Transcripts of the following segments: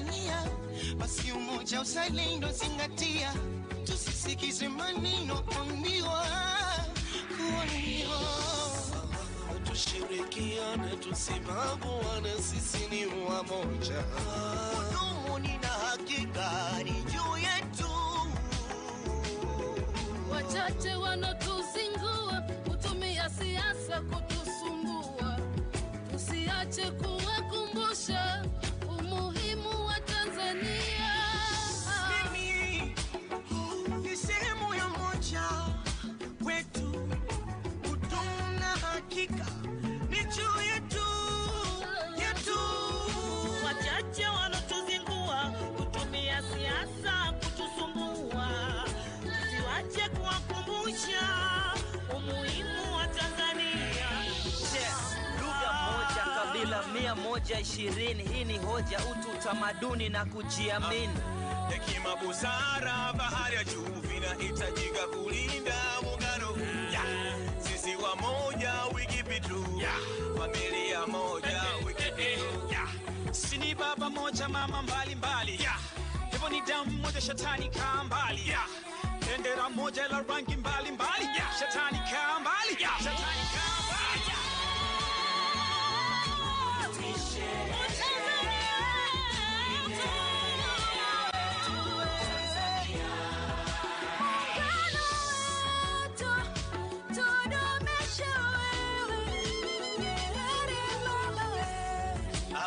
Tanzania, basi umoja uzalendo zingatia, tusisikize maneno kuambiwa kuambiwa. Tushirikiane tusibaguane, sisi ni wamoja. Udumu ni na hakika ni juu yetu. Wachache wanatuzingua, kutumia siasa kutusumbua. Tusiache kuwakumbusha umuhimu wa Tanzania. Mimi ni sehemu ya moja wetu. Udumu na hakika ni juu yetu. Wachache wanatuzingua, kutumia siasa kutusumbua. Tusiache kuwakumbusha umuhimu wa Tanzania. Lugha moja, kabila 120. Hii ni hoja, utu, utamaduni na kujiamini. Hekima, busara, bahari ya juu vinahitajika kulinda muungano. Sisi wamoja, wikipitu. Familia moja, wikipitu. Sini baba moja, mama mbali mbali. Hivyo ni damu moja, shetani kaa mbali. Bendera moja la rangi mbali mbali. Shetani kaa mbali. Shetani kaa mbali.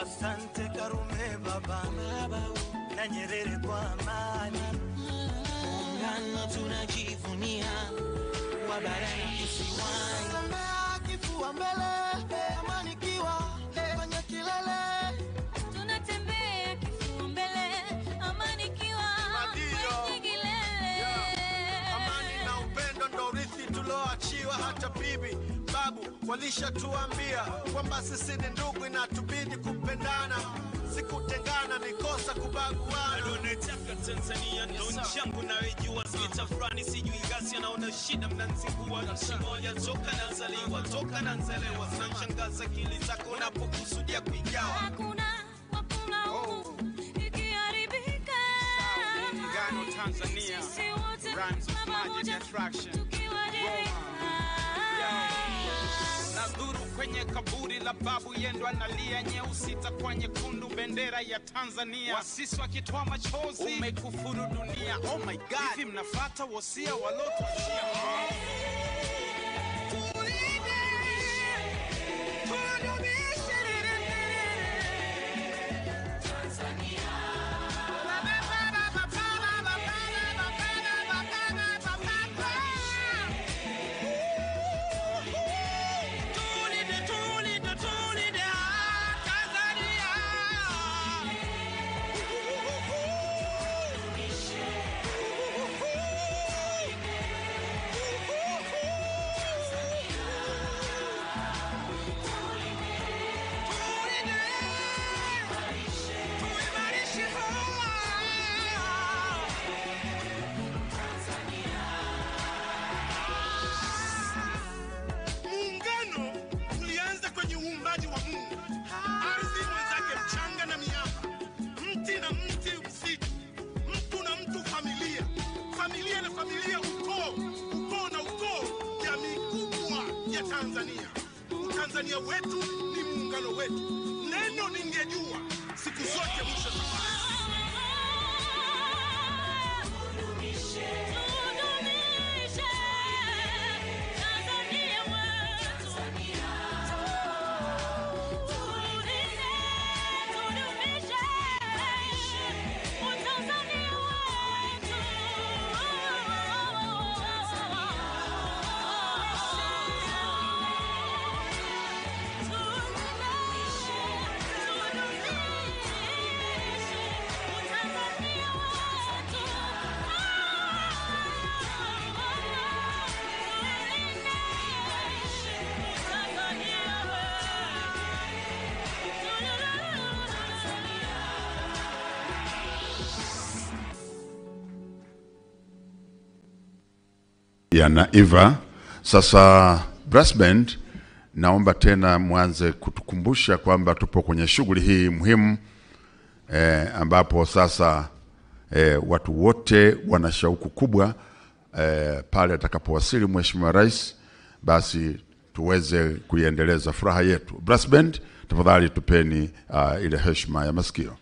Asante Karume baba na Nyerere kwa amani. Muungano tunajivunia, wabarani kisiwani. Samia kifua mbele, amani kiwa kwenye kilele. Tunatembea kifua mbele, amani kiwa kwenye kilele. Amani na upendo ndo urithi tuloachiwa, hata bibi babu walishatuambia kwamba sisi ni ndugu na tubidi kupendana, sikutengana ni kosa kubaguana. Nataka Tanzania ndo nchangu na wejua, sita frani sijui gasi anaona shida mnanzingua. Moja toka nazaliwa, toka nanzelewa, zinashangaza akili zako unapokusudia kuingawa. Hakuna ikiharibika. Muungano Tanzania runs Bajeti attraction. Nadhuru kwenye kaburi la babu yendo analia, nyeusi takwa nyekundu bendera ya Tanzania. Wasisi wakitoa machozi, umekufuru dunia. Oh my God, hivi mnafuata wasia walotuachia? Tanzania wetu ni muungano wetu. Neno ningejua siku zote mwisho safari. na Eva. Sasa brass band, naomba tena mwanze kutukumbusha kwamba tupo kwenye shughuli hii muhimu ambapo sasa watu wote wana shauku kubwa pale atakapowasili Mheshimiwa Rais, basi tuweze kuiendeleza furaha yetu. Brass band, tafadhali tupeni ile heshima ya masikio.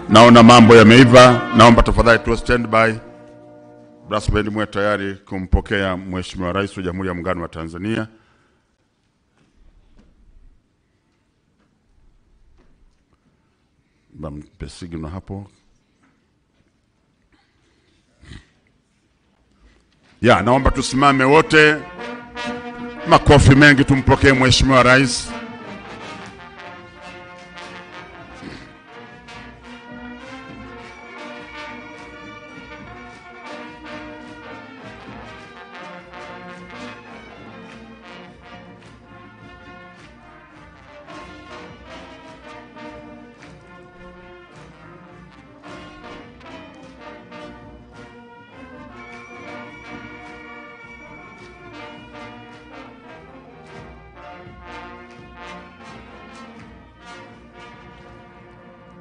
naona mambo yameiva. Naomba tafadhali tu stand by. Brass band mwe tayari kumpokea Mheshimiwa Rais wa Jamhuri ya Muungano wa Tanzania. Bampe signal hapo. Naomba tusimame wote. Makofi mengi tumpokee Mheshimiwa Rais.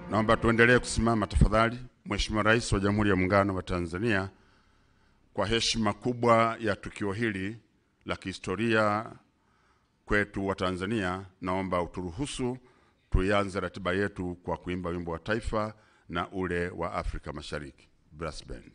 Naomba tuendelee kusimama tafadhali. Mheshimiwa Rais wa Jamhuri ya Muungano wa Tanzania, kwa heshima kubwa ya tukio hili la kihistoria kwetu wa Tanzania, naomba uturuhusu tuanze ratiba yetu kwa kuimba wimbo wa taifa na ule wa Afrika Mashariki. Brass band.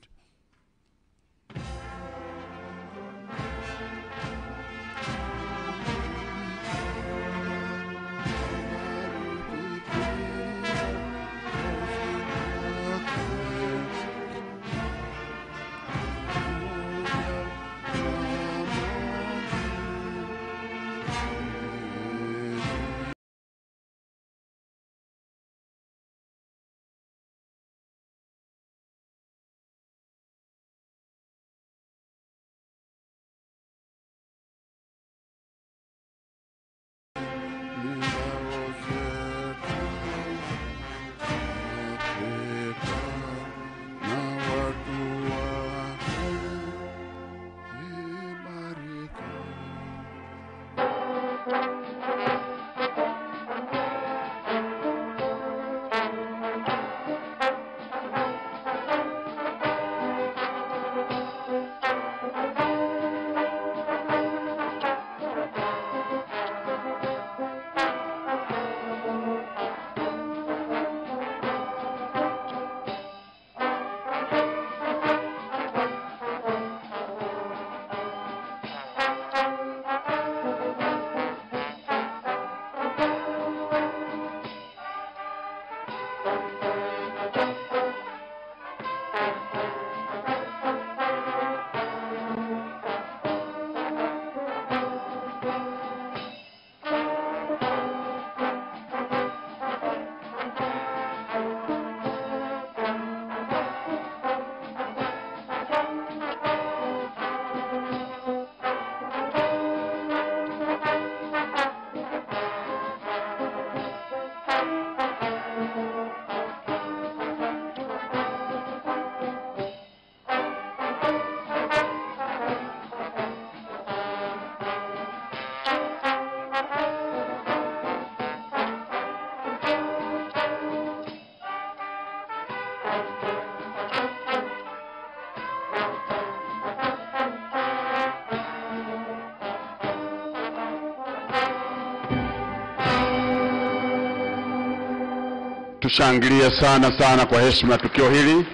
Tushangilie sana kwa heshima ya tukio hili.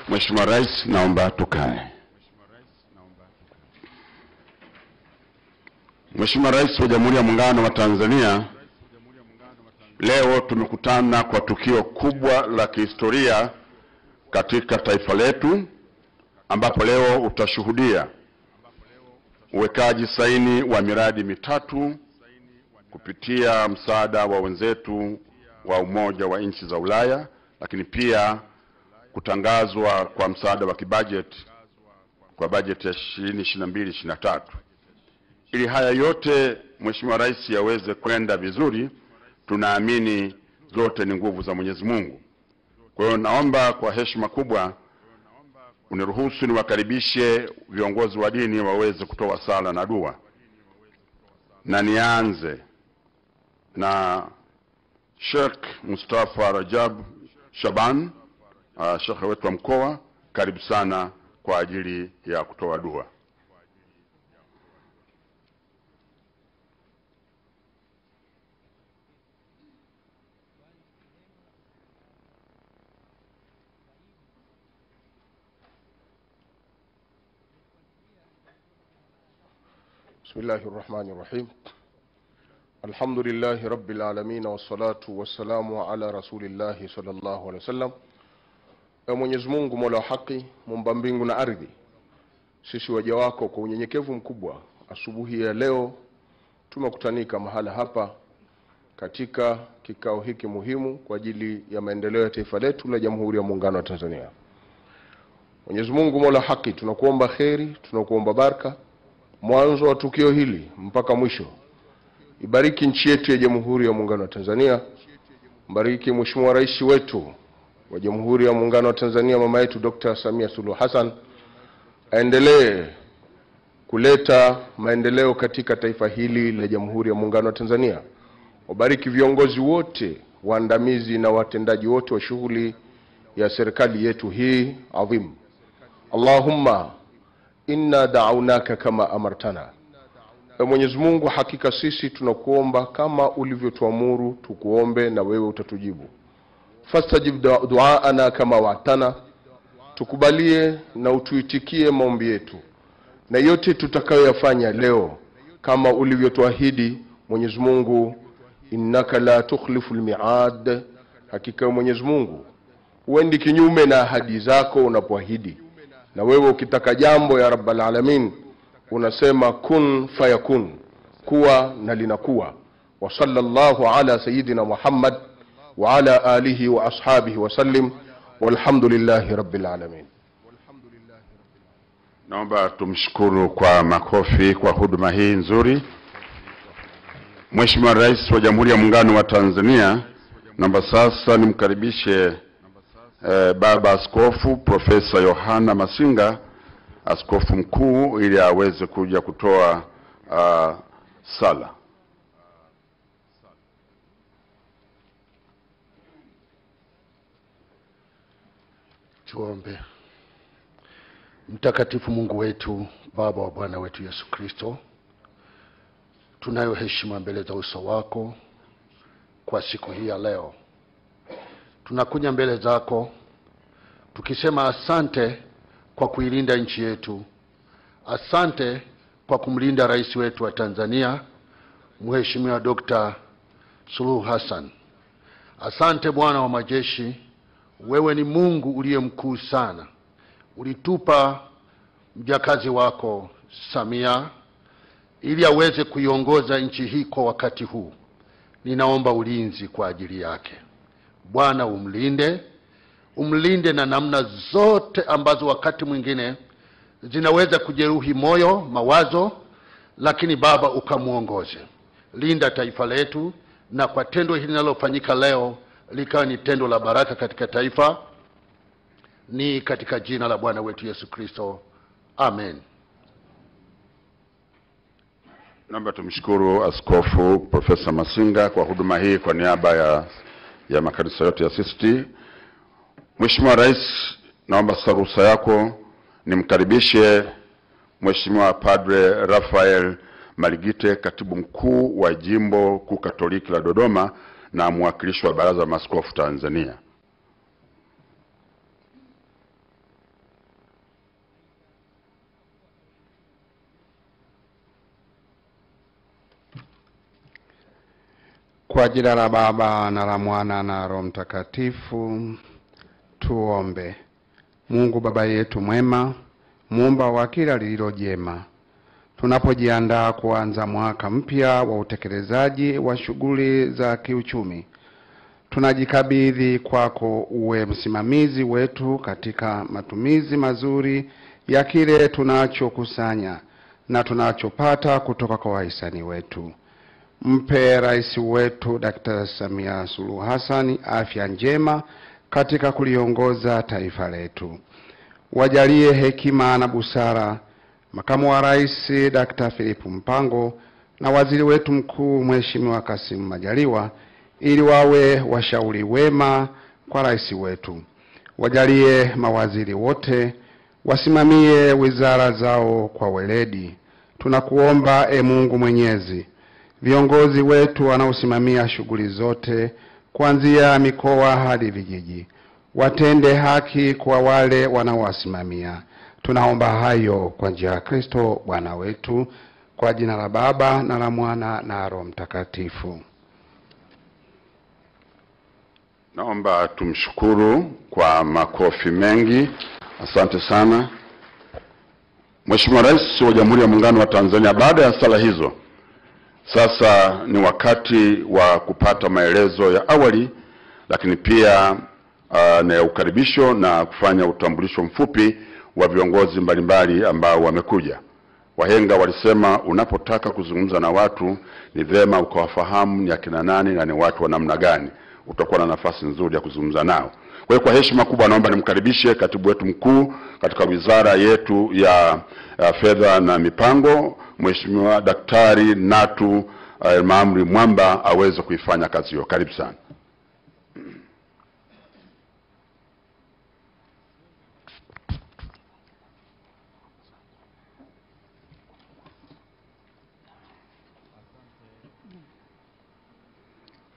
Mheshimiwa Rais, naomba tukae. Mheshimiwa Rais wa Jamhuri ya Muungano wa Tanzania, leo tumekutana kwa tukio kubwa la kihistoria katika taifa letu, ambapo leo utashuhudia uwekaji saini wa miradi mitatu kupitia msaada wa wenzetu wa Umoja wa Nchi za Ulaya, lakini pia kutangazwa kwa msaada wa kibajeti kwa bajeti ya 2022-2023. Ili haya yote Mheshimiwa Rais yaweze kwenda vizuri, tunaamini zote ni nguvu za Mwenyezi Mungu. Kwa hiyo naomba kwa heshima kubwa uniruhusu niwakaribishe viongozi wa dini waweze kutoa sala na dua. Na nianze na Sheikh Mustafa Rajab Shaban, Sheikh wetu wa mkoa. Karibu sana kwa ajili ya kutoa dua. بسم الله الرحمن الرحيم. الحمد لله رب العالمين والصلاة والسلام على رسول الله صلى الله عليه وسلم. Mwenyezi Mungu Mola wa haki, muumba mbingu na ardhi, sisi waja wako kwa unyenyekevu mkubwa, asubuhi ya leo tumekutanika mahala hapa katika kikao hiki muhimu kwa ajili ya maendeleo ya taifa letu la Jamhuri ya Muungano wa Tanzania. Mwenyezi Mungu Mola wa haki, tunakuomba kheri, tunakuomba baraka mwanzo wa tukio hili mpaka mwisho. Ibariki nchi yetu ya Jamhuri ya Muungano wa Tanzania. Mbariki Mheshimiwa Rais wetu wa Jamhuri ya Muungano wa Tanzania, mama yetu Dr. Samia Suluhu Hassan, aendelee kuleta maendeleo katika taifa hili la Jamhuri ya Muungano wa Tanzania. Wabariki viongozi wote, waandamizi na watendaji wote wa shughuli ya serikali yetu hii adhim. Allahumma inna da'awnaka kama amartana. Mwenyezi Mungu, hakika sisi tunakuomba kama ulivyotuamuru tukuombe na wewe utatujibu. Fastajib du'aana kama wa'tana. Tukubalie na utuitikie maombi yetu, na yote tutakayoyafanya leo kama ulivyotuahidi. Mwenyezi Mungu, innaka la tukhlifu al-mi'ad. Hakika Mwenyezi Mungu huendi kinyume na ahadi zako unapoahidi, na wewe ukitaka jambo ya Rabbal Alamin unasema kun fayakun, kuwa na linakuwa. Wa sallallahu ala sayyidina Muhammad wa ala alihi wa ashabihi wa sallim, walhamdulillahi rabbil alamin. Naomba tumshukuru kwa makofi kwa huduma hii nzuri Mheshimiwa Rais wa Jamhuri ya Muungano wa Tanzania. Naomba sasa nimkaribishe Baba Askofu Profesa Yohana Masinga, Askofu Mkuu, ili aweze kuja kutoa sala. Tuombe. Mtakatifu Mungu wetu, Baba wa Bwana wetu Yesu Kristo, tunayo heshima mbele za uso wako kwa siku hii ya leo. Tunakuja mbele zako tukisema asante kwa kuilinda nchi yetu. Asante kwa kumlinda rais wetu wa Tanzania, Mheshimiwa Dr. Suluhu Hassan. Asante Bwana wa majeshi, wewe ni Mungu uliye mkuu sana. Ulitupa mjakazi wako Samia ili aweze kuiongoza nchi hii kwa wakati huu. Ninaomba ulinzi kwa ajili yake. Bwana umlinde na namna zote ambazo wakati mwingine zinaweza kujeruhi moyo, mawazo, lakini Baba ukamuongoze. Linda taifa letu, na kwa tendo hili linalofanyika leo likawa ni tendo la baraka katika taifa. Ni katika jina la Bwana wetu Yesu Kristo. Amen. Naomba tumshukuru Askofu Profesa Masinga kwa huduma hii kwa niaba ya makanisa yote ya CCT. Mheshimiwa Rais, naomba ruhusa yako nimkaribishe Mheshimiwa Padre Rafael Maligite, Katibu Mkuu wa Jimbo Kuu Katoliki la Dodoma na mwakilishi wa Baraza la Maaskofu Tanzania. Kwa jina la Baba na la Mwana na Roho Mtakatifu, tuombe. Mungu Baba yetu mwema, muumba wa kila lililo jema, tunapojiandaa kuanza mwaka mpya wa utekelezaji wa shughuli za kiuchumi, tunajikabidhi kwako uwe msimamizi wetu katika matumizi mazuri ya kile tunachokusanya na tunachopata kutoka kwa wahisani wetu. Mpe rais wetu Dr. Samia Suluhu Hassan afya njema katika kuliongoza taifa letu. Wajalie hekima na busara makamu wa rais Dr. Philip Mpango na waziri wetu mkuu Mheshimiwa Kassim Majaliwa, ili wawe washauri wema kwa rais wetu. Wajalie mawaziri wote wasimamie wizara zao kwa weledi. Tunakuomba Mungu Mwenyezi, viongozi wetu wanaosimamia shughuli zote kuanzia mikoa hadi vijiji watende haki kwa wale wanaowasimamia. Tunaomba hayo kwa njia ya Kristo Bwana wetu. Kwa jina la Baba na la Mwana na Roho Mtakatifu. Naomba tumshukuru kwa makofi mengi. Asante sana. Mheshimiwa Rais wa Jamhuri ya Muungano wa Tanzania, baada ya sala hizo, sasa ni wakati wa kupata maelezo ya awali, lakini pia na ya ukaribisho na kufanya utambulisho mfupi wa viongozi mbalimbali ambao wamekuja. Wahenga walisema unapotaka kuzungumza na watu ni vyema ukawafahamu ni akina nani na ni watu wa namna gani. Utakuwa na nafasi nzuri ya kuzungumza nao. Kwa hiyo kwa heshima kubwa naomba nimkaribishe katibu wetu mkuu katika wizara yetu ya fedha na mipango, Mheshimiwa Daktari Natu Maamri Mwamba aweze kuifanya kazi hiyo. Karibu sana.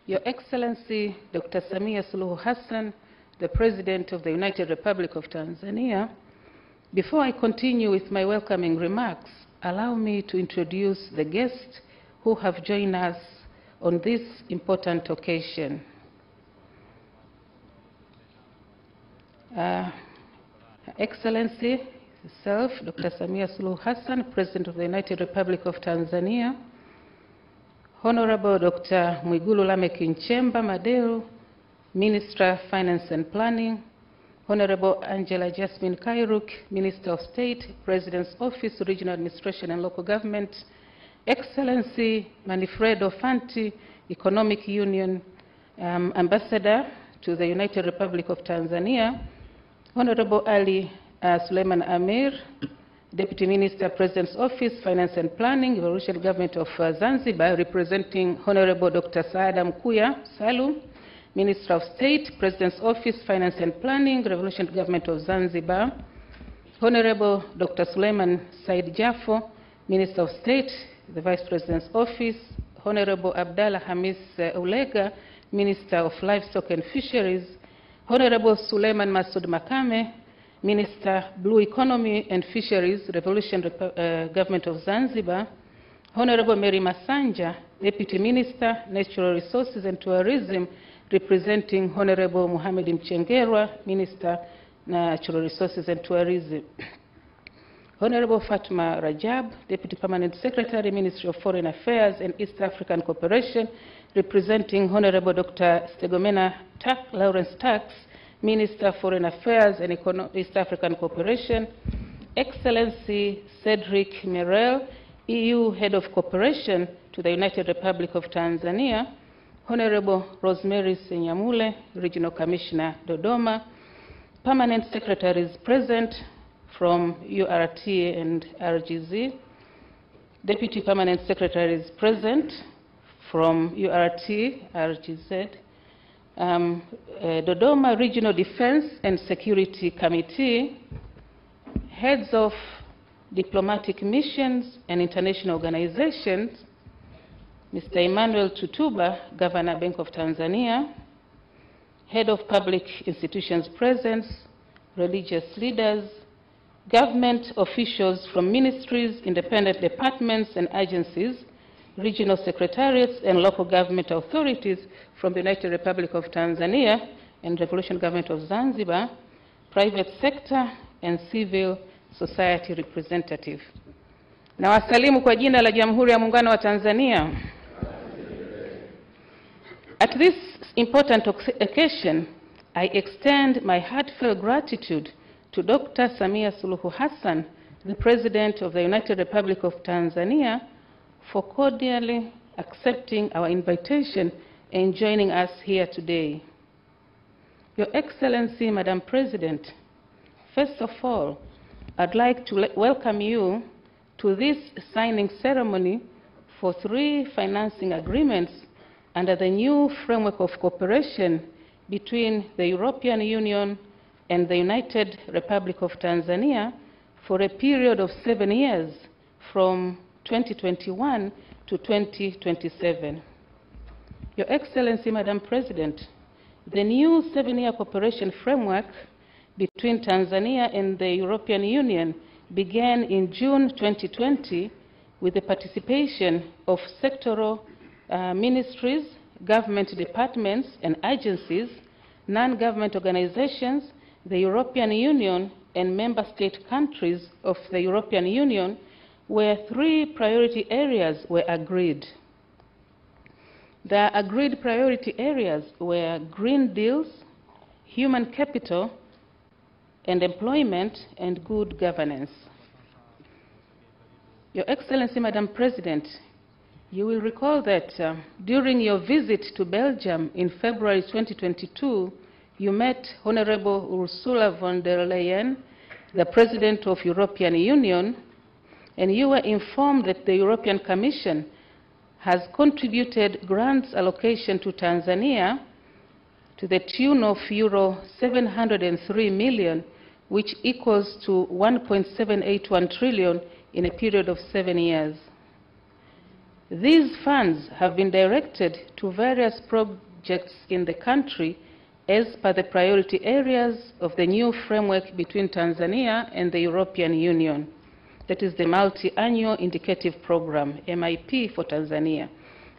Your Excellency Dr. Samia Suluhu Hassan, the President of the United Republic of Tanzania, before I continue with my welcoming remarks, allow me to introduce the guests who have joined us on this important occasion. Her Excellency herself, Dr. Samia Suluhu Hassan, President of the United Republic of Tanzania, Honorable Dr. Mwigulu Lameck Nchemba Madelu, Minister of Finance and Planning, Honorable Angela Jasmine Kairuk, Minister of State, President's Office, Regional Administration and Local Government, Excellency Manfredo Fanti, Economic Union Ambassador to the United Republic of Tanzania, Honorable Ali Suleiman Amir, Deputy Minister, President's Office, Finance and Planning, Revolutionary Government of Zanzibar, representing Honorable Dr. Saada Mkuya Salum, Minister of State, President's Office, Finance and Planning, Revolutionary Government of Zanzibar, Honorable Dr. Suleiman Said Jafo, Minister of State, the Vice President's Office, Honorable Abdallah Hamis Ulega, Minister of Livestock and Fisheries, Honorable Suleiman Masoud Makame, Minister, Blue Economy and Fisheries, Revolutionary Government of Zanzibar, Honorable Mary Masanja, Deputy Minister, Natural Resources and Tourism, representing Honorable Mohamed Mchengerwa, Minister, Natural Resources and Tourism, Honorable Fatma Rajab, Deputy Permanent Secretary, Ministry of Foreign Affairs and East African Cooperation, representing Honorable Dr. Stegomena Lawrence Tax, Minister of Foreign Affairs and East African Cooperation, Excellency Cedric Merel, EU Head of Cooperation to the United Republic of Tanzania, Honorable Rosemary Senyamule, Regional Commissioner, Dodoma, Permanent Secretaries present from URT and RGZ, Deputy Permanent Secretaries present from URT, RGZ, Dodoma Regional Defense and Security Committee, heads of diplomatic missions and international organizations, Mr. Emmanuel Tutuba, Governor, Bank of Tanzania, head of public institutions presence, religious leaders, government officials from ministries, independent departments and agencies, regional secretariats and local government authorities from the United Republic of Tanzania and Revolutionary Government of Zanzibar, private sector and civil society representative. Na wasalimu kwa jina la Jamhuri ya Muungano wa Tanzania. At this important occasion, I extend my heartfelt gratitude to Dr. Samia Suluhu Hassan, the President of the United Republic of Tanzania, for cordially accepting our invitation and joining us here today. Your Excellency, Madam President, first of all, I'd like to welcome you to this signing ceremony for 3 financing agreements under the new framework of cooperation between the European Union and the United Republic of Tanzania for a period of 7 years from 2021 to 2027. Your Excellency, Madam President, the new 7-year cooperation framework between Tanzania and the European Union began in June 2020 with the participation of sectoral ministries, government departments and agencies, non-government organizations, the European Union, and member state countries of the European Union, where 3 priority areas were agreed. The agreed priority areas were green deals, human capital, and employment, and good governance. Your Excellency, Madam President, you will recall that during your visit to Belgium in February 2022, you met Honorable Ursula von der Leyen, the President of the European Union, and you were informed that the European Commission has contributed grants allocation to Tanzania to the tune of euro 703 million, which equals to 1.781 trillion in a period of 7 years. These funds have been directed to various projects in the country as per the priority areas of the new framework between Tanzania and the European Union. That is the Multi-Annual Indicative Program, MIP, for Tanzania.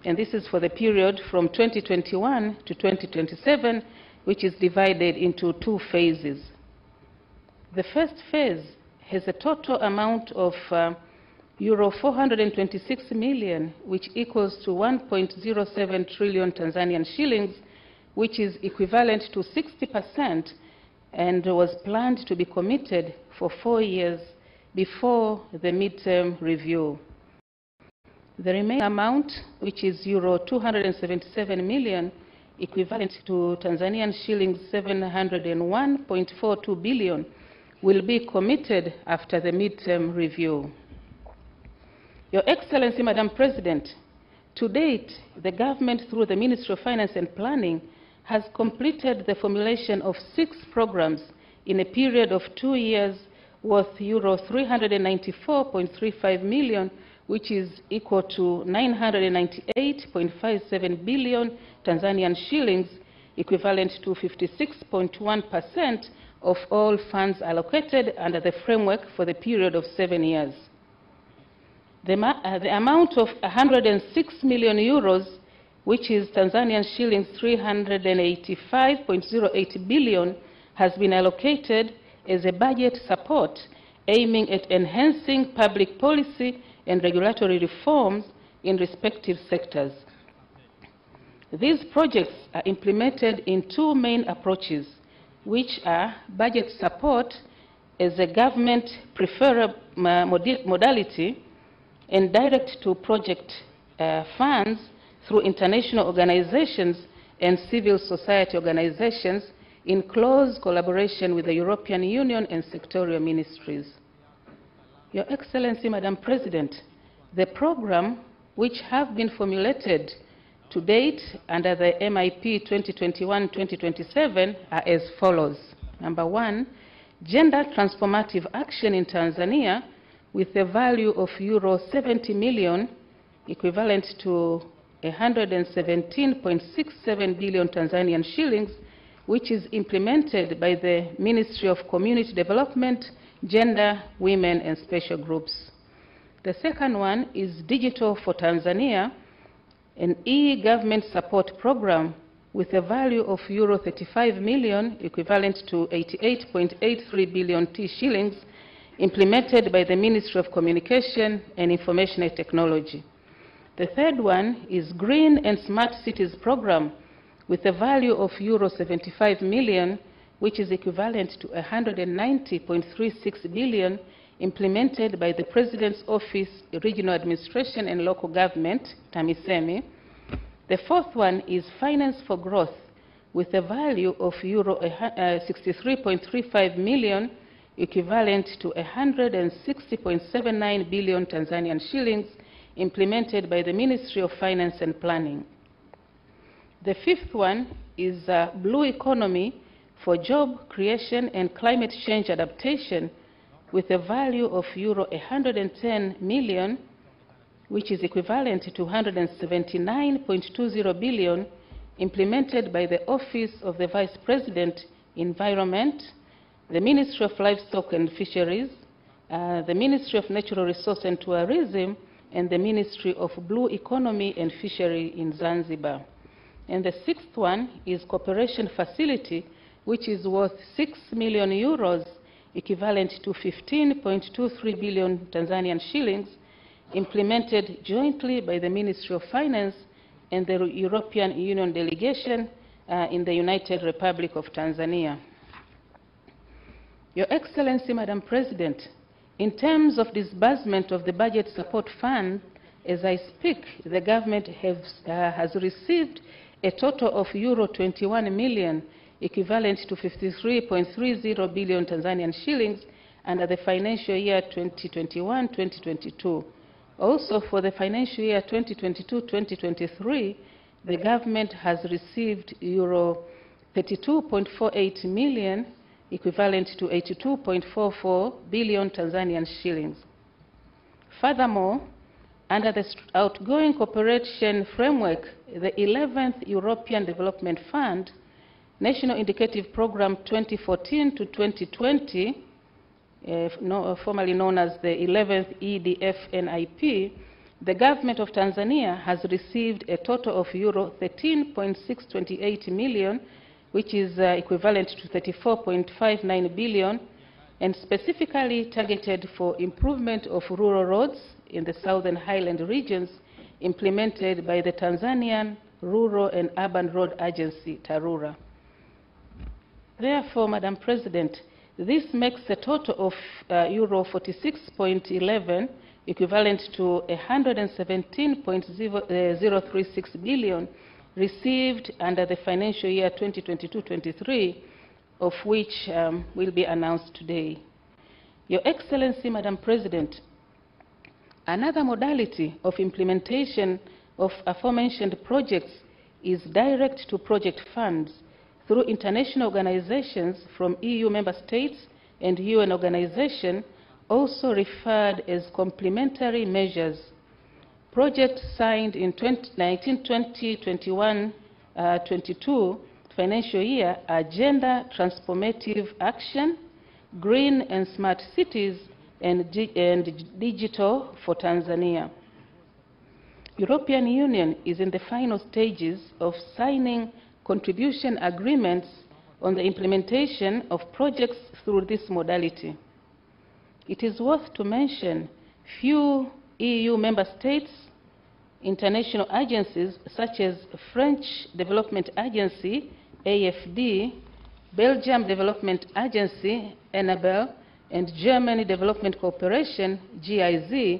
And this is for the period from 2021 to 2027, which is divided into 2 phases. The first phase has a total amount of euro 426 million, which equals to 1.07 trillion Tanzanian shillings, which is equivalent to 60%, and was planned to be committed for 4 years before the midterm review. The remaining amount, which is euro 277 million, equivalent to Tanzanian shillings 701.42 billion, will be committed after the midterm review. Your Excellency, Madam President, to date, the government, through the Ministry of Finance and Planning, has completed the formulation of 6 programs in a period of 2 years worth euro 394.35 million, which is equal to 998.57 billion Tanzanian shillings, equivalent to 56.1% of all funds allocated under the framework for the period of 7 years. The amount of 106 million euros, which is Tanzanian shillings 385.08 billion, has been allocated as a budget support aiming at enhancing public policy and regulatory reforms in respective sectors. These projects are implemented in 2 main approaches, which are budget support as a government preferred modality and direct-to-project funds through international organizations and civil society organizations in close collaboration with the European Union and sectorial ministries. Your Excellency, Madam President, the program which have been formulated to date under the MIP 2021-2027 are as follows. Number 1, gender transformative action in Tanzania with a value of euro 70 million, equivalent to 117.67 billion Tanzanian shillings, which is implemented by the Ministry of Community Development, Gender, Women, and Special Groups. The second one is Digital for Tanzania, an e-government support program with a value of euro 35 million, equivalent to 88.83 billion T shillings, implemented by the Ministry of Communication and Information Technology. The third one is Green and Smart Cities program with a value of euro 75 million, which is equivalent to 190.36 billion, implemented by the President's Office, Regional Administration and Local Government, TAMISEMI. The fourth one is Finance for Growth with a value of euro 63.35 million, equivalent to 160.79 billion Tanzanian shillings, implemented by the Ministry of Finance and Planning. The fifth one is Blue Economy for Job Creation and Climate Change Adaptation with a value of euro 110 million, which is equivalent to 179.20 billion, implemented by the Office of the Vice President, Environment, the Ministry of Livestock and Fisheries, the Ministry of Natural Resources and Tourism, and the Ministry of Blue Economy and Fishery in Zanzibar. And the sixth one is cooperation facility, which is worth 6 million euros, equivalent to 15.23 billion Tanzanian shillings, implemented jointly by the Ministry of Finance and the European Union delegation in the United Republic of Tanzania. Your Excellency, Madam President, in terms of disbursement of the Budget Support Fund, as I speak, the government has received a total of euro 21 million, equivalent to 53.30 billion Tanzanian shillings, under the financial year 2021-2022. Also, for the financial year 2022-2023, the government has received euro 32.48 million, equivalent to 82.44 billion Tanzanian shillings. Furthermore, under the outgoing cooperation framework, the 11th European Development Fund, National Indicative Program 2014 to 2020, formerly known as the 11th EDF NIP, the government of Tanzania has received a total of euro 13.628 million, which is equivalent to 34.59 billion, and specifically targeted for improvement of rural roads in the Southern Highland regions, implemented by the Tanzanian Rural and Urban Road Agency, TARURA. Therefore, Madam President, this makes a total of euro 46.11, equivalent to 117.036 billion, received under the financial year 2022-23, of which will be announced today. Your Excellency, Madam President, another modality of implementation of aforementioned projects is direct-to-project funds through international organizations from EU member states and UN organizations, also referred as complementary measures. Projects signed in 2019-2021-22 financial year are Gender Transformative Action, Green and Smart Cities, and Digital for Tanzania. European Union is in the final stages of signing contribution agreements on the implementation of projects through this modality. It is worth to mention few EU member states, international agencies such as French Development Agency, AFD, Belgium Development Agency, ENABEL, and Germany Development Cooperation, GIZ,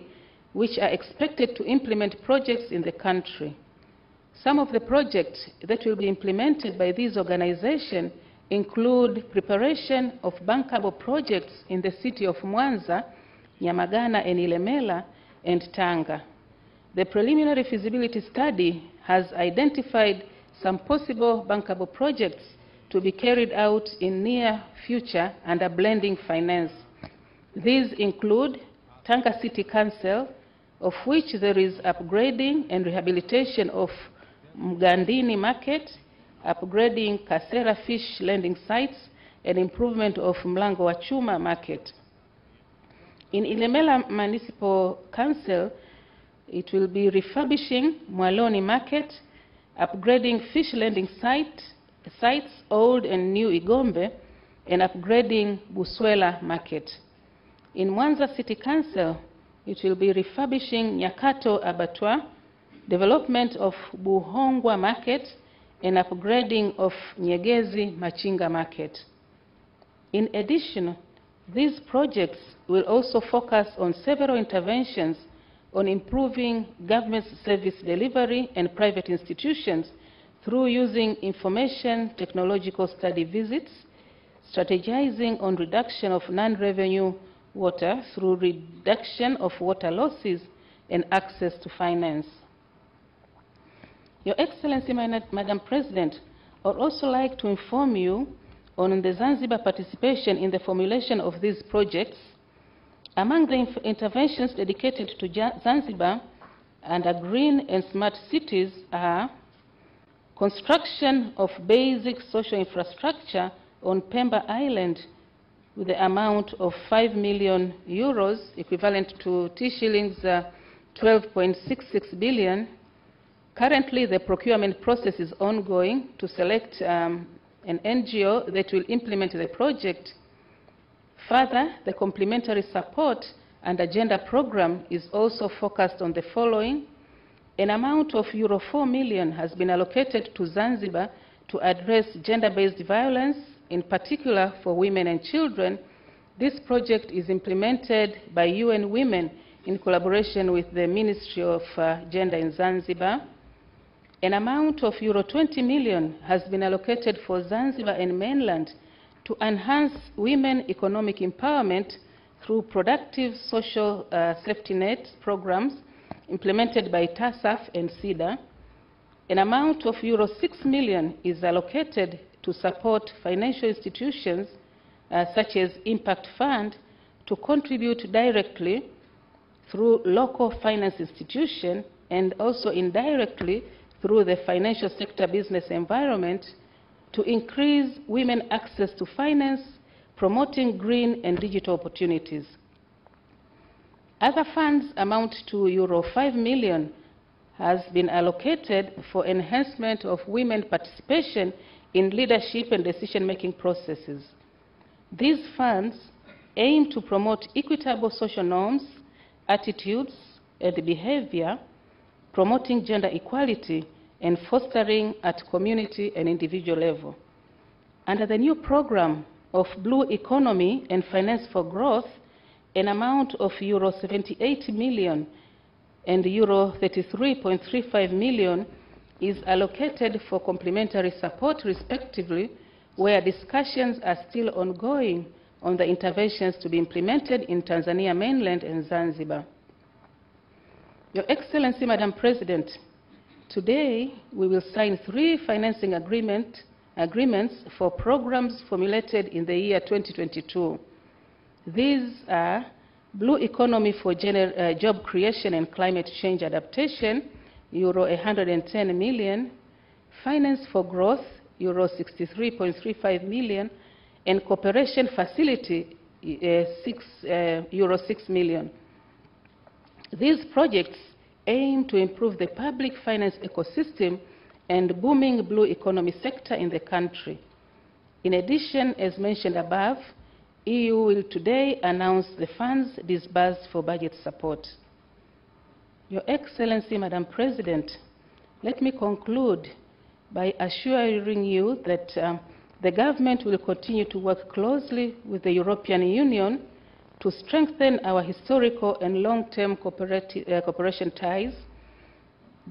which are expected to implement projects in the country. Some of the projects that will be implemented by these organizations include preparation of bankable projects in the city of Mwanza, Nyamagana and Ilemela, and Tanga. The preliminary feasibility study has identified some possible bankable projects to be carried out in near future under blending finance. These include Tanga City Council, of which there is upgrading and rehabilitation of Mgandini Market, upgrading Kasera fish landing sites, and improvement of Mlango wa Chuma Market. In Ilemela Municipal Council, it will be refurbishing Mwaloni Market, upgrading fish landing sites, Old and New Igombe, and upgrading Buswela Market. In Mwanza City Council, it will be refurbishing Nyakato Abattoir, development of Buhongwa Market, and upgrading of Nyegezi Machinga Market. In addition, these projects will also focus on several interventions on improving government service delivery and private institutions through using information technological study visits, strategizing on reduction of non-revenue water through reduction of water losses, and access to finance. Your Excellency, Madam President, I would also like to inform you on the Zanzibar participation in the formulation of these projects. Among the interventions dedicated to Zanzibar under green and smart cities are construction of basic social infrastructure on Pemba Island with the amount of 5 million euros, equivalent to T shillings 12.66 billion. Currently, the procurement process is ongoing to select an NGO that will implement the project. Further, the complementary support and agenda program is also focused on the following. An amount of euro 4 million has been allocated to Zanzibar to address gender-based violence, in particular for women and children. This project is implemented by UN Women in collaboration with the Ministry of Gender in Zanzibar. An amount of euro 20 million has been allocated for Zanzibar and mainland to enhance women economic empowerment through productive social safety net programs implemented by TASAF and SIDA. An amount of euro 6 million is allocated to support financial institutions such as Impact Fund to contribute directly through local finance institutions and also indirectly through the financial sector business environment to increase women access to finance, promoting green and digital opportunities. Other funds amount to euro 5 million has been allocated for enhancement of women participation in leadership and decision-making processes. These funds aim to promote equitable social norms, attitudes, and behavior, promoting gender equality and fostering at community and individual level. Under the new program of Blue Economy and Finance for Growth, an amount of euro 78 million and euro 33.35 million is allocated for complementary support respectively, where discussions are still ongoing on the interventions to be implemented in Tanzania mainland and Zanzibar. Your Excellency, Madam President, today we will sign 3 financing agreements for programs formulated in the year 2022. These are Blue Economy for Job Creation and Climate Change Adaptation, euro 110 million, Finance for Growth, euro 63.35 million, and Cooperation Facility, euro 6 million. These projects aim to improve the public finance ecosystem and booming blue economy sector in the country. In addition, as mentioned above, EU will today announce the funds disbursed for budget support. Your Excellency, Madam President, let me conclude by assuring you that the government will continue to work closely with the European Union to strengthen our historical and long-term cooperation ties.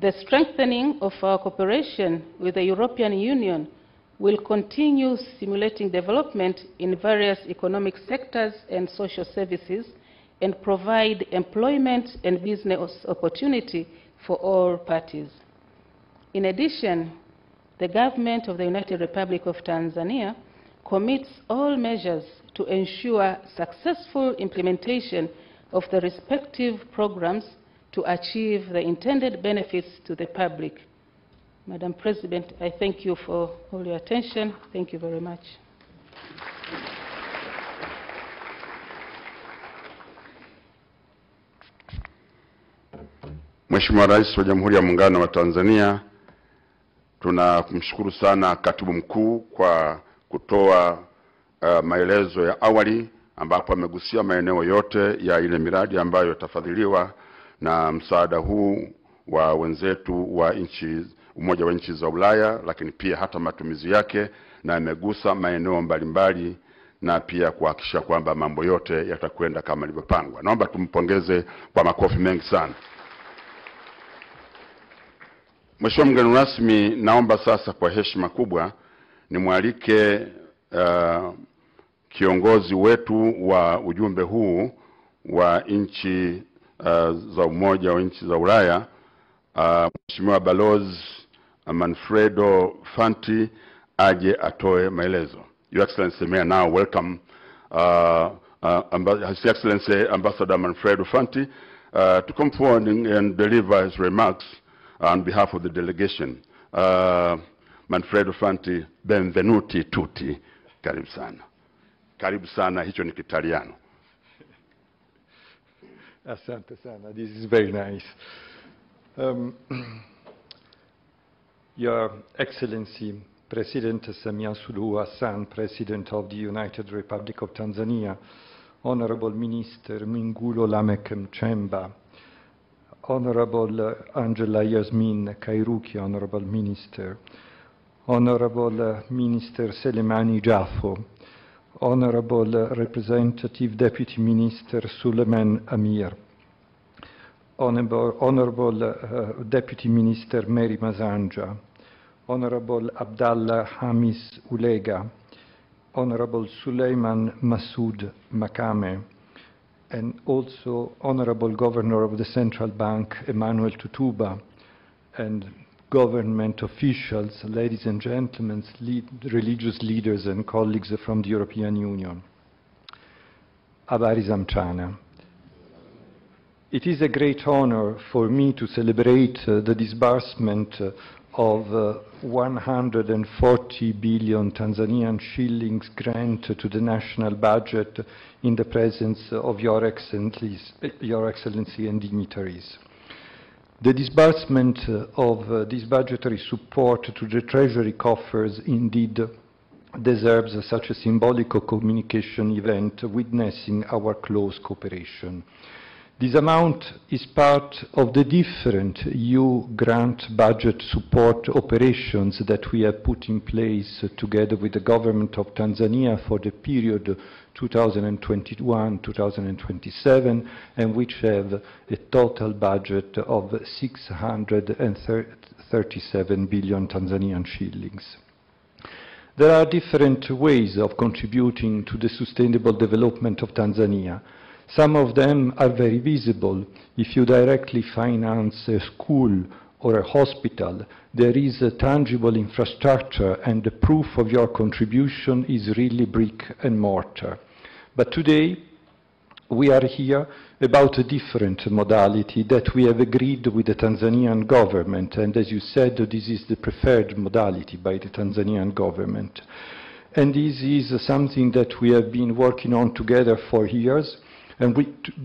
The strengthening of our cooperation with the European Union will continue stimulating development in various economic sectors and social services and provide employment and business opportunity for all parties. In addition, the government of the United Republic of Tanzania commits all measures to ensure successful implementation of the respective programs to achieve the intended benefits to the public. Madam President, I thank you for all your attention. Thank you very much. Mheshimiwa Rais wa Jamhuri ya Muungano wa Tanzania, tunamshukuru sana Katibu Mkuu kwa kutoa maelezo ya awali ambapo amegusia maeneo yote ya ile miradi ambayo itafadhiliwa na msaada huu wa wenzetu wa Umoja wa Nchi za Ulaya, lakini pia hata matumizi yake, na amegusa maeneo mbalimbali na pia kuhakikisha kwamba mambo yote yatakwenda kama yalivyopangwa. Naomba tumpongeze kwa makofi mengi sana. Mheshimiwa mgeni rasmi, naomba sasa kwa heshima kubwa nimwalike kiongozi wetu wa ujumbe huu wa nchi za Umoja wa Nchi za Ulaya, Mheshimiwa Balozi Manfredo Fanti aje atoe maelezo. Your Excellency, may I now welcome His Excellency Ambassador Manfredo Fanti to come forward and deliver his remarks on behalf of the delegation. Manfredo Fanti, benvenuti tutti. Karibu sana. Karibu sana, hicho ni Kitaliano. Asante sana. This is very nice. Your Excellency, President Samia Suluhu Hassan, President of the United Republic of Tanzania, Honorable Minister Mwigulu Lameck Nchemba, Honorable Angela Yasmin Kairuki, Honorable Minister, Honorable Minister Selemani Jaffo, Honorable Representative Deputy Minister Suleiman Amir, Honorable Deputy Minister Mary Masanja, Honorable Abdallah Hamis Ulega, Honorable Suleiman Masoud Makame, and also Honorable Governor of the Central Bank, Emmanuel Tutuba, and government officials, ladies and gentlemen, religious leaders and colleagues from the European Union. HABARI Zamchana. It is a great honor for me to celebrate the disbursement of 140 billion Tanzanian shillings grant to the national budget in the presence of Your Excellency and dignitaries. The disbursement of this budgetary support to the Treasury coffers indeed deserves such a symbolic communication event witnessing our close cooperation. This amount is part of the different EU grant budget support operations that we have put in place together with the government of Tanzania for the period 2021-2027, and which have a total budget of 637 billion Tanzanian shillings. There are different ways of contributing to the sustainable development of Tanzania. Some of them are very visible. If you directly finance a school or a hospital, there is a tangible infrastructure, and the proof of your contribution is really brick and mortar. But today, we are here about a different modality that we have agreed with the Tanzanian government, and as you said, this is the preferred modality by the Tanzanian government. And this is something that we have been working on together for years, and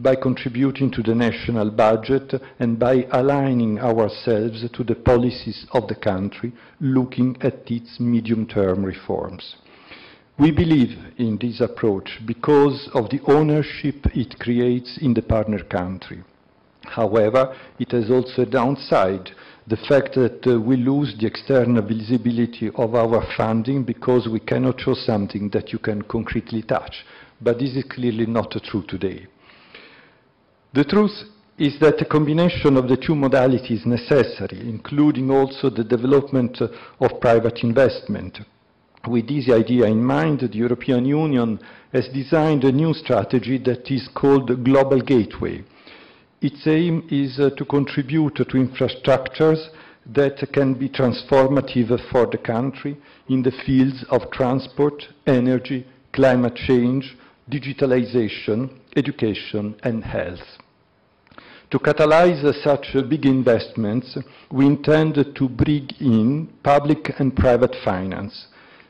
by contributing to the national budget and by aligning ourselves to the policies of the country, looking at its medium-term reforms. We believe in this approach because of the ownership it creates in the partner country. However, it has also a downside, the fact that we lose the external visibility of our funding because we cannot show something that you can concretely touch. But this is clearly not true today. The truth is that a combination of the two modalities is necessary, including also the development of private investment. With this idea in mind, the European Union has designed a new strategy that is called Global Gateway. Its aim is to contribute to infrastructures that can be transformative for the country in the fields of transport, energy, climate change, digitalization, education, and health. To catalyze such big investments, we intend to bring in public and private finance.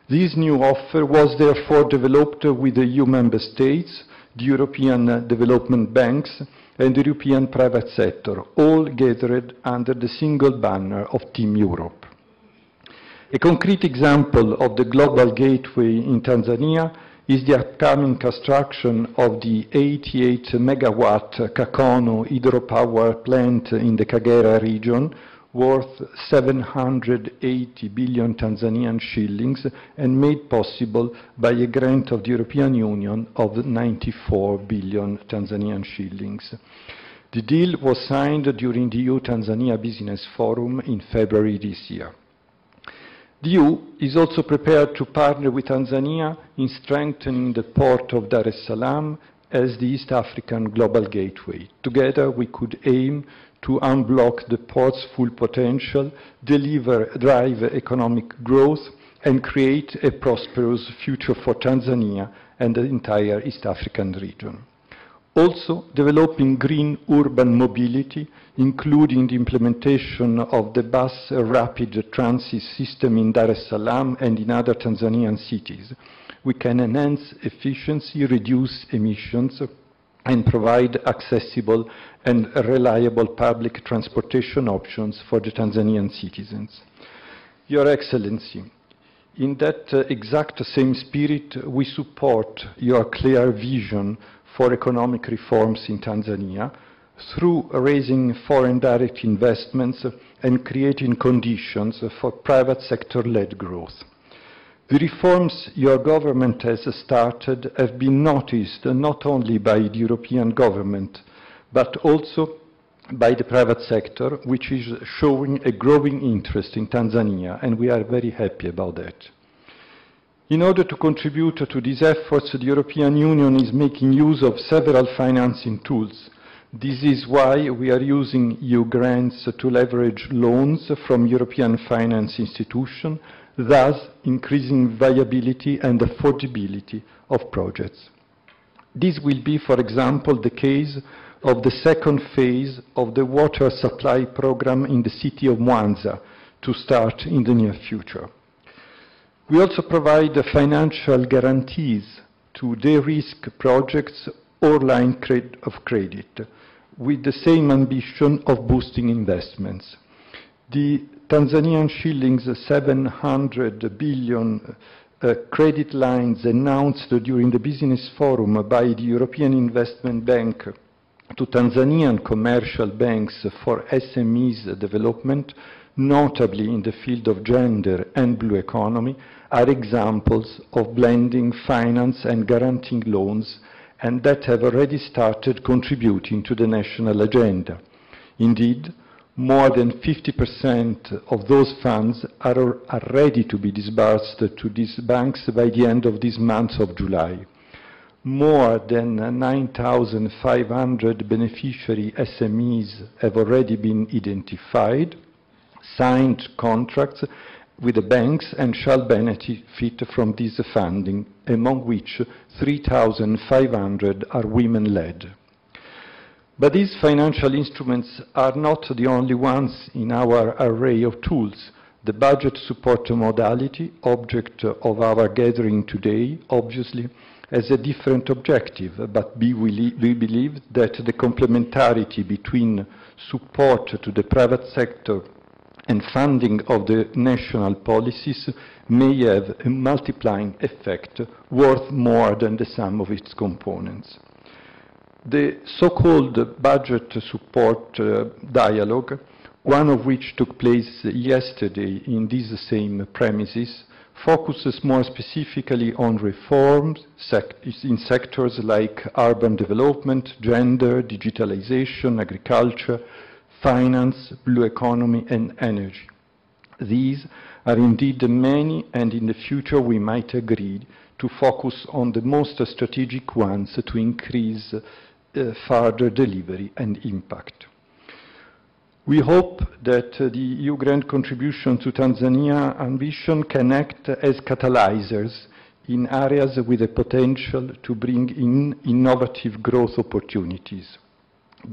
This new offer was therefore developed with the EU member states, the European development banks, and the European private sector, all gathered under the single banner of Team Europe. A concrete example of the Global Gateway in Tanzania is the upcoming construction of the 88-megawatt Kakono hydropower plant in the Kagera region, worth 780 billion Tanzanian shillings and made possible by a grant of the European Union of 94 billion Tanzanian shillings. The deal was signed during the EU-Tanzania Business Forum in February this year. The EU is also prepared to partner with Tanzania in strengthening the port of Dar es Salaam as the East African Global Gateway. Together, we could aim to unblock the port's full potential, drive economic growth, and create a prosperous future for Tanzania and the entire East African region. Also, developing green urban mobility, including the implementation of the bus rapid transit system in Dar es Salaam and in other Tanzanian cities. We can enhance efficiency, reduce emissions, and provide accessible and reliable public transportation options for the Tanzanian citizens. Your Excellency, in that exact same spirit, we support your clear vision for economic reforms in Tanzania through raising foreign direct investments and creating conditions for private sector-led growth. The reforms your government has started have been noticed not only by the European government, but also by the private sector, which is showing a growing interest in Tanzania, and we are very happy about that. In order to contribute to these efforts, the European Union is making use of several financing tools. This is why we are using EU grants to leverage loans from European finance institutions, thus increasing viability and affordability of projects. This will be, for example, the case of the second phase of the water supply program in the city of Mwanza to start in the near future. We also provide financial guarantees to de-risk projects or line of credit with the same ambition of boosting investments. The Tanzanian shillings 700 billion credit lines announced during the business forum by the European Investment Bank to Tanzanian commercial banks for SMEs development, notably in the field of gender and blue economy, are examples of blending finance and guaranteeing loans, and that have already started contributing to the national agenda. Indeed, more than 50% of those funds are ready to be disbursed to these banks by the end of this month of July. More than 9,500 beneficiary SMEs have already been identified, signed contracts with the banks, and shall benefit from this funding, among which 3,500 are women-led. But these financial instruments are not the only ones in our array of tools. The budget support modality, object of our gathering today, obviously has a different objective, but we believe that the complementarity between support to the private sector and funding of the national policies may have a multiplying effect worth more than the sum of its components. The so-called budget support dialogue, one of which took place yesterday in these same premises, focuses more specifically on reforms in sectors like urban development, gender, digitalization, agriculture, finance, blue economy, and energy. These are indeed many, and in the future we might agree to focus on the most strategic ones to increase further delivery and impact. We hope that the EU grant contribution to Tanzania ambition can act as catalyzers in areas with the potential to bring in innovative growth opportunities.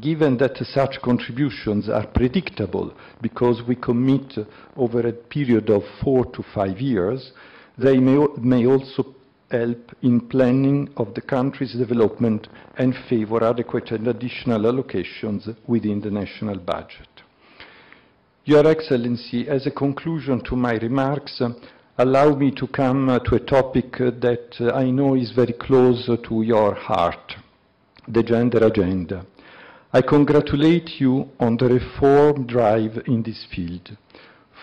Given that such contributions are predictable because we commit over a period of 4 to 5 years, they may also help in planning of the country's development and favor adequate and additional allocations within the national budget. Your Excellency, as a conclusion to my remarks, allow me to come to a topic that I know is very close to your heart, the gender agenda. I congratulate you on the reform drive in this field.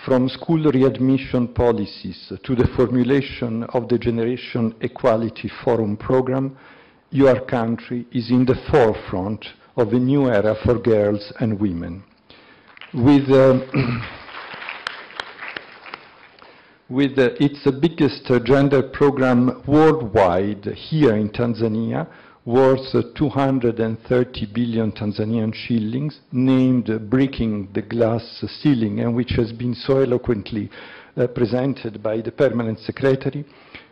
From school readmission policies to the formulation of the Generation Equality Forum program, your country is in the forefront of a new era for girls and women. With its biggest gender program worldwide here in Tanzania, worth 230 billion Tanzanian shillings, named Breaking the Glass Ceiling, and which has been so eloquently presented by the Permanent Secretary,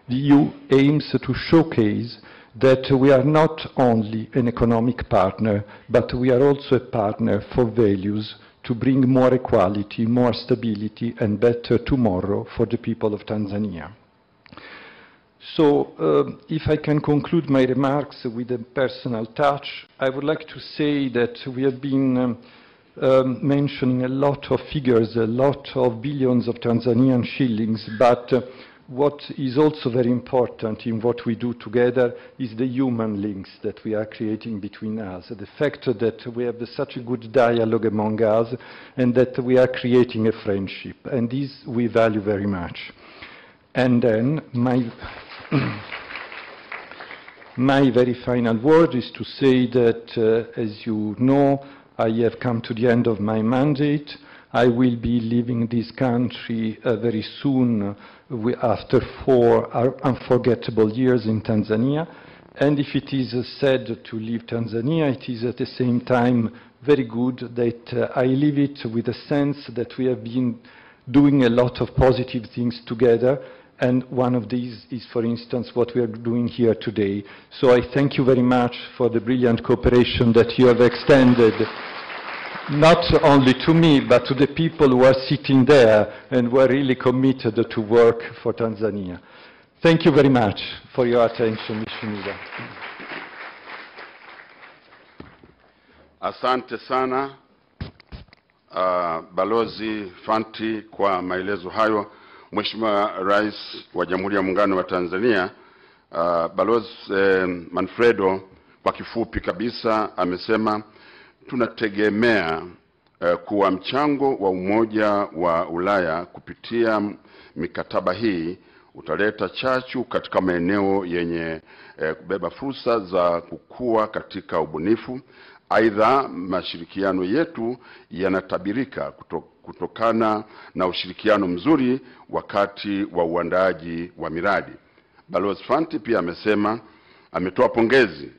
the EU aims to showcase that we are not only an economic partner, but we are also a partner for values to bring more equality, more stability, and better tomorrow for the people of Tanzania. So if I can conclude my remarks with a personal touch, I would like to say that we have been mentioning a lot of figures, a lot of billions of Tanzanian shillings, but what is also very important in what we do together is the human links that we are creating between us, the fact that we have such a good dialogue among us and that we are creating a friendship, and this we value very much. And then my very final word is to say that, as you know, I have come to the end of my mandate. I will be leaving this country very soon after 4 unforgettable years in Tanzania. And if it is sad to leave Tanzania, it is at the same time very good that I leave it with a sense that we have been doing a lot of positive things together. And one of these is, for instance, what we are doing here today. So I thank you very much for the brilliant cooperation that you have extended, not only to me, but to the people who are sitting there and who are really committed to work for Tanzania. Thank you very much for your attention, Mheshimiwa. Asante sana Balozi Fanti kwa maelezo hayo. Mheshimiwa Rais wa Jamhuri ya Muungano wa Tanzania, Balozi Manfredo kwa kifupi kabisa amesema tunategemea kuwa mchango wa Umoja wa Ulaya kupitia mikataba hii utaleta chachu katika maeneo yenye kubeba fursa za kukua katika ubunifu. Aidha, mashirikiano yetu yanatabirika kutokana na ushirikiano mzuri wakati wa uandaaji wa miradi. Balozi Fanti pia amesema ametoa pongezi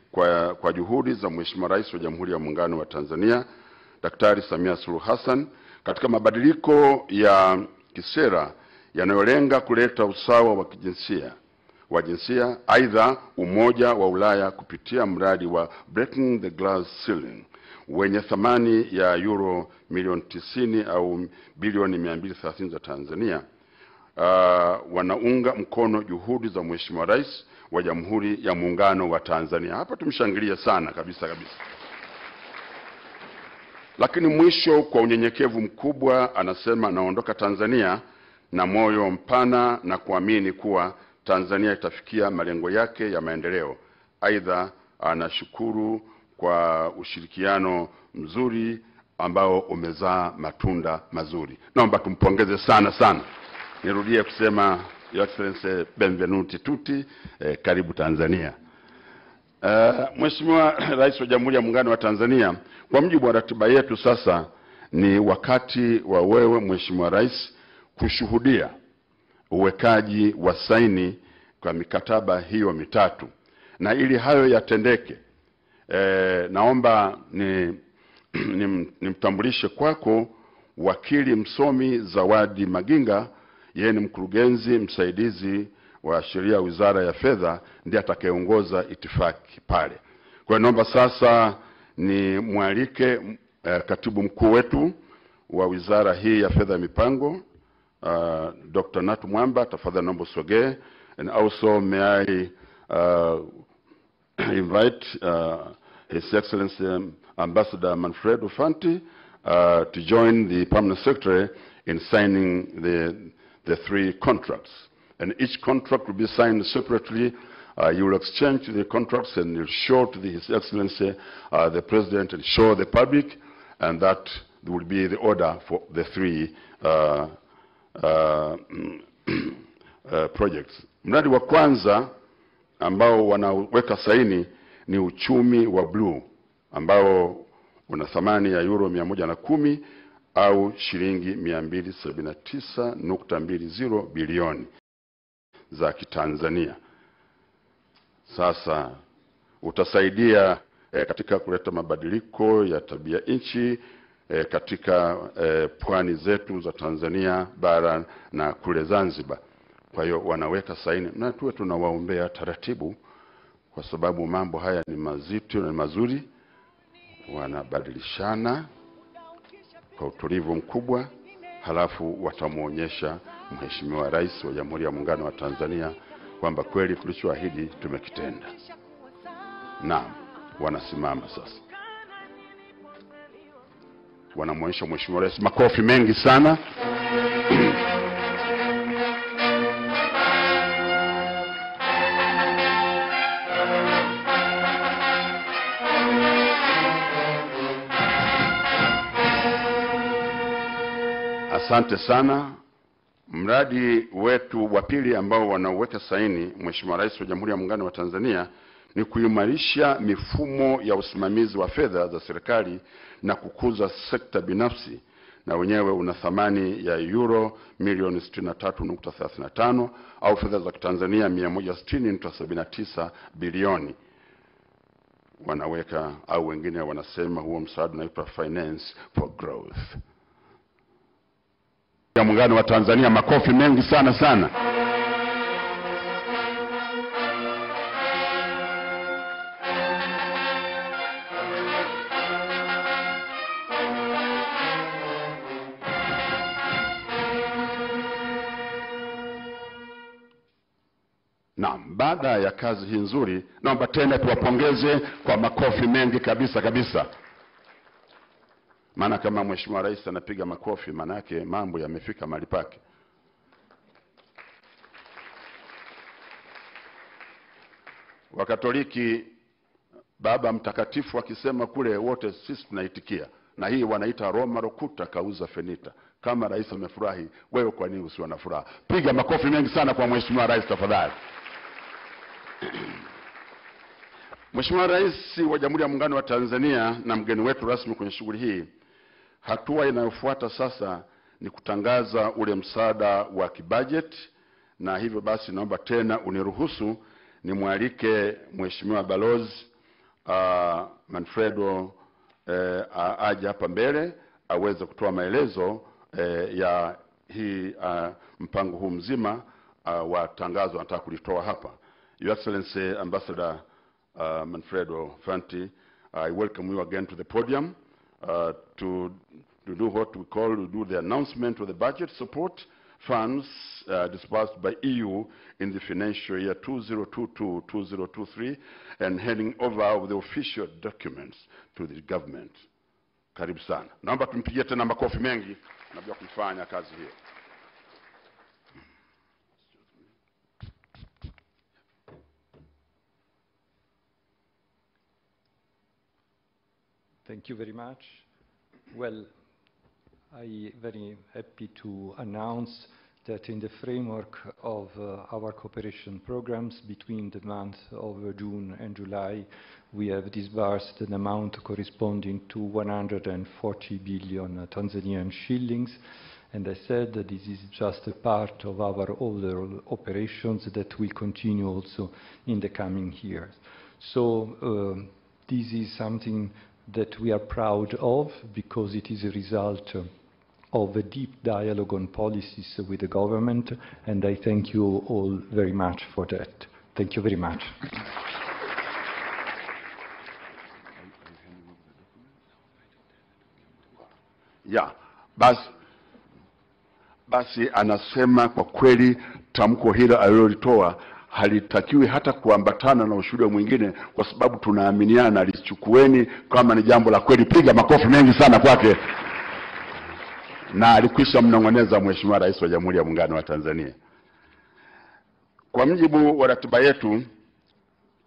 kwa juhudi za Mheshimiwa Rais wa Jamhuri ya Muungano wa Tanzania Daktari Samia Suluhu Hassan katika mabadiliko ya kisera yanayolenga kuleta usawa wa jinsia. Aidha, Umoja wa Ulaya kupitia mradi wa Breaking the Glass Ceiling wenye thamani ya euro milioni 90 au bilioni 230 za Tanzania wanaunga mkono juhudi za Mheshimiwa Rais wa Jamhuri ya Muungano wa Tanzania. Hapa tumshangilia sana kabisa. Lakini mwisho, kwa unyenyekevu mkubwa, anasema anaondoka Tanzania na moyo mpana na kuamini kuwa Tanzania itafikia malengo yake ya maendeleo. Aidha, anashukuru kwa ushirikiano mzuri ambao umezaa matunda mazuri. Naomba tumpongeze sana. Nirudie kusema Your Excellency, benvenuti tutti, karibu Tanzania. Mheshimiwa Rais wa Jamhuri ya Muungano wa Tanzania, kwa mujibu wa ratiba yetu sasa ni wakati wa wewe Mheshimiwa Rais kushuhudia uwekaji wa saini kwa mikataba hiyo mitatu. Na ili hayo yatendeke, naomba nimtambulishe kwako wakili msomi Zawadi Maginga. Yeye ni mkurugenzi msaidizi wa sheria Wizara ya Fedha, ndiye atakayeongoza itifaki pale. Kwa naomba sasa ni mwalike katibu mkuu wetu wa wizara hii ya fedha mipango, Dr. Natu Mwamba, tafadhali naomba usogee. And also may I invite His Excellency Ambassador Manfredo Fanti to join the Permanent Secretary in signing the 3 contracts. And each contract will be signed separately. You will exchange the contracts and you'll show to His Excellency the President and show the public, and that will be the order for the 3 projects. Mradi wa kwanza ambao wanaweka saini ni uchumi wa blue, ambao una thamani ya euro 110 au shilingi 279.20 bilioni za Kitanzania. Sasa utasaidia katika kuleta mabadiliko ya tabia nchi katika pwani zetu za Tanzania bara na kule Zanzibar. Kwa hiyo wanaweka saini na tuwe tunawaombea taratibu, kwa sababu mambo haya ni mazito na mazuri. Wanabadilishana kwa utulivu mkubwa, halafu watamuonyesha Mheshimiwa Rais wa Jamhuri ya Muungano wa Tanzania kwamba kweli tulichoahidi tumekitenda. Naam, wanasimama sasa. Wanamwonyesha Mheshimiwa Rais makofi mengi sana. Asante sana. Mradi wetu wa pili ambao wanauweka saini Mheshimiwa Rais wa Jamhuri ya Muungano wa Tanzania ni kuimarisha mifumo ya usimamizi wa fedha za serikali na kukuza sekta binafsi, na wenyewe una thamani ya euro milioni 63.35 au fedha za Tanzania 160.79 bilioni. Wanaweka au wengine wanasema huo msaada unaitwa Finance for Growth. Ya Muungano wa Tanzania, makofi mengi sana sana. Naam, baada ya kazi hii nzuri, naomba tena tuwapongeze kwa makofi mengi kabisa kabisa. Maana kama Mheshimiwa Rais anapiga makofi, maana yake mambo yamefika mahali pake. Wakatoliki Baba Mtakatifu akisema kule wote sisi tunaitikia. Na hii wanaita Roma rokuta kauza fenita. Kama rais amefurahi, wewe kwa nini usiwe na furaha? Piga makofi mengi sana kwa Mheshimiwa Rais tafadhali. Mheshimiwa Rais wa Jamhuri ya Muungano wa Tanzania na mgeni wetu rasmi kwenye shughuli hii, hatua inayofuata sasa ni kutangaza ule msaada wa kibajeti, na hivyo basi naomba tena uniruhusu nimwalike Mheshimiwa Balozi Manfredo aje hapa mbele aweze kutoa maelezo ya hii mpango huu mzima wa tangazo anataka kulitoa hapa. Your Excellency Ambassador Manfredo Fanti, I welcome you again to the podium to do what we do the announcement of the budget support funds disbursed by EU in the financial year 2022-2023 and handing over of the official documents to the government. Karibu sana. Naomba tumpigie tena makofi mengi na kufanya kazi hiyo. Thank you very much. Well, I'm very happy to announce that in the framework of our cooperation programs between the months of June and July, we have disbursed an amount corresponding to 140 billion Tanzanian shillings. And I said that this is just a part of our overall operations that will continue also in the coming years. So this is something that we are proud of because it is a result of a deep dialogue on policies with the government, and I thank you all very much for that. Thank you very much. Yeah, basi anasema kwa kweli tamko hilo alilolitoa halitakiwi hata kuambatana na ushuhuda mwingine, kwa sababu tunaaminiana. Lichukueni kama ni jambo la kweli. Piga makofi mengi sana kwake. Na alikwisha mnongoneza Mheshimiwa Rais wa Jamhuri ya Muungano wa Tanzania. Kwa mjibu wa ratiba yetu,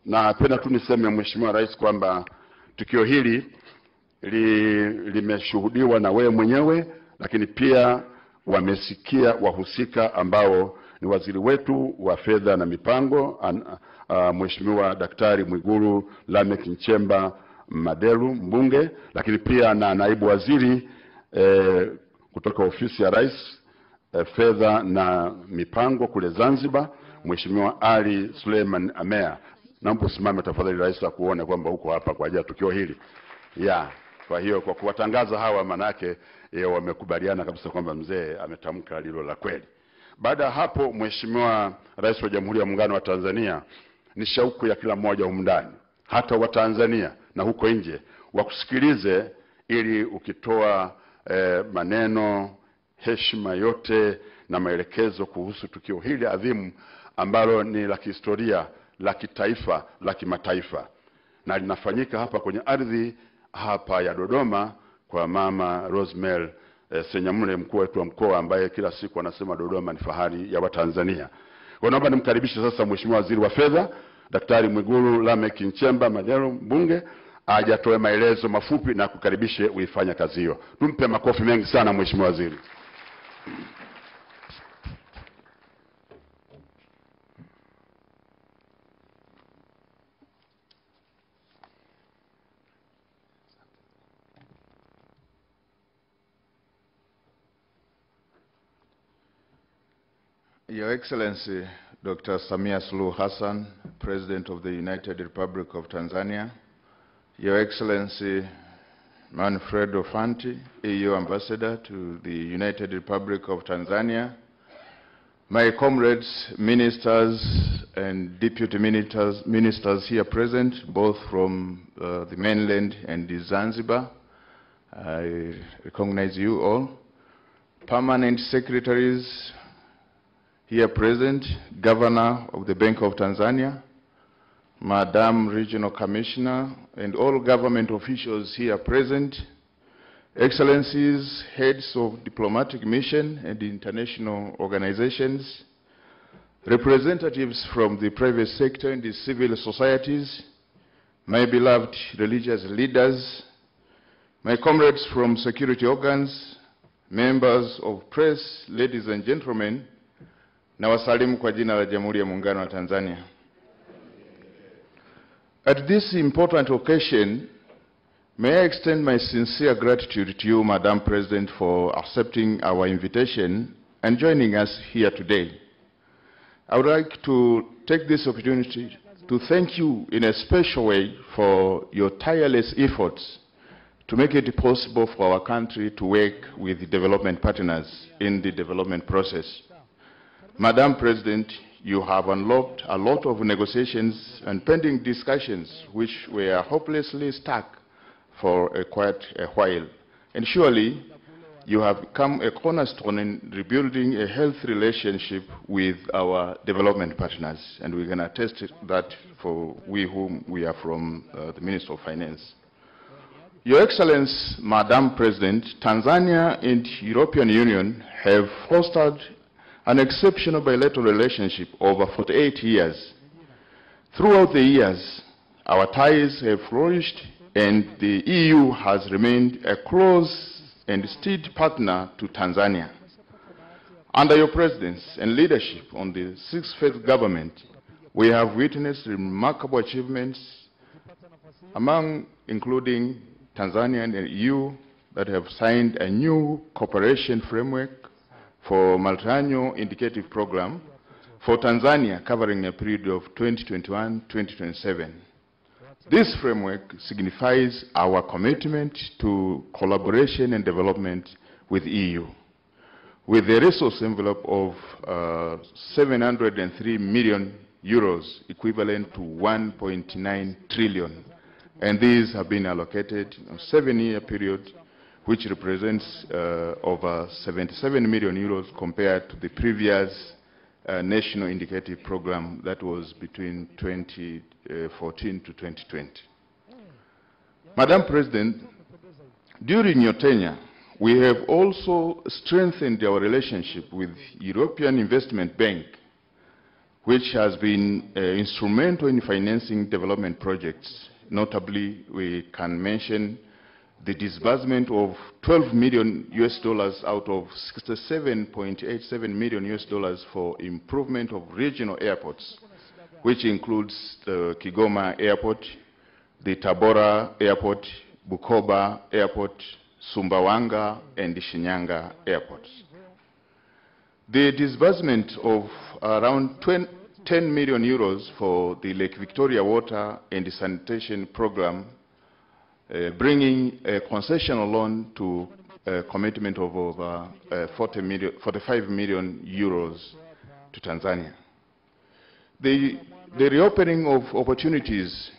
na penda tu niseme Mheshimiwa Rais kwamba tukio hili limeshuhudiwa na wewe mwenyewe, lakini pia wamesikia wahusika ambao ni waziri wetu wa fedha na mipango Mheshimiwa Daktari Mwigulu Lameck Nchemba Madelu mbunge, lakini pia na naibu waziri kutoka ofisi ya Rais fedha na mipango kule Zanzibar, Mheshimiwa Ali Suleiman Amea. Naomba usimame tafadhali Rais akuone kwamba uko hapa kwa ajili ya tukio hili. Kwa hiyo kwa kuwatangaza hawa manake wamekubaliana kabisa kwamba mzee ametamka lilo la kweli. Baada ya hapo, Mheshimiwa Rais wa Jamhuri ya Muungano wa Tanzania, ni shauku ya kila mmoja humu ndani, hata wa Tanzania na huko nje, wakusikilize ili ukitoa maneno, heshima yote na maelekezo kuhusu tukio hili adhimu ambalo ni la kihistoria, la kitaifa, la kimataifa, na linafanyika hapa kwenye ardhi hapa ya Dodoma kwa Mama Rosemary Senyamule, mkuu wetu wa mkoa, ambaye kila siku anasema Dodoma ni fahari ya Watanzania. Kwa naomba nimkaribishe sasa Mheshimiwa Waziri wa Fedha Daktari Mwigulu Lameck Nchemba Madero, mbunge, aje atoe maelezo mafupi na kukaribishe uifanya kazi hiyo. Tumpe makofi mengi sana Mheshimiwa Waziri. Your Excellency, Dr. Samia Suluhu Hassan, President of the United Republic of Tanzania, Your Excellency Manfredo Fanti, EU Ambassador to the United Republic of Tanzania, my comrades, ministers and deputy ministers here present, both from the mainland and the Zanzibar, I recognize you all, permanent secretaries here present, Governor of the Bank of Tanzania, Madam Regional Commissioner, and all government officials here present, Excellencies, heads of diplomatic mission and international organizations, representatives from the private sector and the civil societies, my beloved religious leaders, my comrades from security organs, members of press, ladies and gentlemen, na wasalimu kwa jina la Jamhuri ya Muungano wa Tanzania. At this important occasion, may I extend my sincere gratitude to you, Madam President, for accepting our invitation and joining us here today. I would like to take this opportunity to thank you in a special way for your tireless efforts to make it possible for our country to work with development partners in the development process. Madam President, you have unlocked a lot of negotiations and pending discussions which were hopelessly stuck for quite a while. And surely, you have become a cornerstone in rebuilding a healthy relationship with our development partners. And we can attest to that for we whom we are from the Ministry of Finance. Your Excellency, Madam President, Tanzania and European Union have fostered an exceptional bilateral relationship over 48 years. Throughout the years, our ties have flourished and the EU has remained a close and steady partner to Tanzania. Under your presence and leadership on the Sixth Phase government, we have witnessed remarkable achievements including Tanzania and the EU that have signed a new cooperation framework for multi-annual indicative program for Tanzania covering a period of 2021-2027. This framework signifies our commitment to collaboration and development with EU, with a resource envelope of 703 million euros, equivalent to 1.9 trillion. And these have been allocated in a 7-year period, which represents over 77 million euros compared to the previous national indicative program that was between 2014 to 2020. Madam President, during your tenure, we have also strengthened our relationship with European Investment Bank, which has been instrumental in financing development projects. Notably, we can mention the disbursement of $12 million out of $67.87 million for improvement of regional airports, which includes the Kigoma Airport, the Tabora Airport, Bukoba Airport, Sumbawanga, and the Shinyanga airports. The disbursement of around 10 million euros for the Lake Victoria Water and the Sanitation Program, bringing a concessional loan to a commitment of over 45 million euros to Tanzania. The reopening of opportunities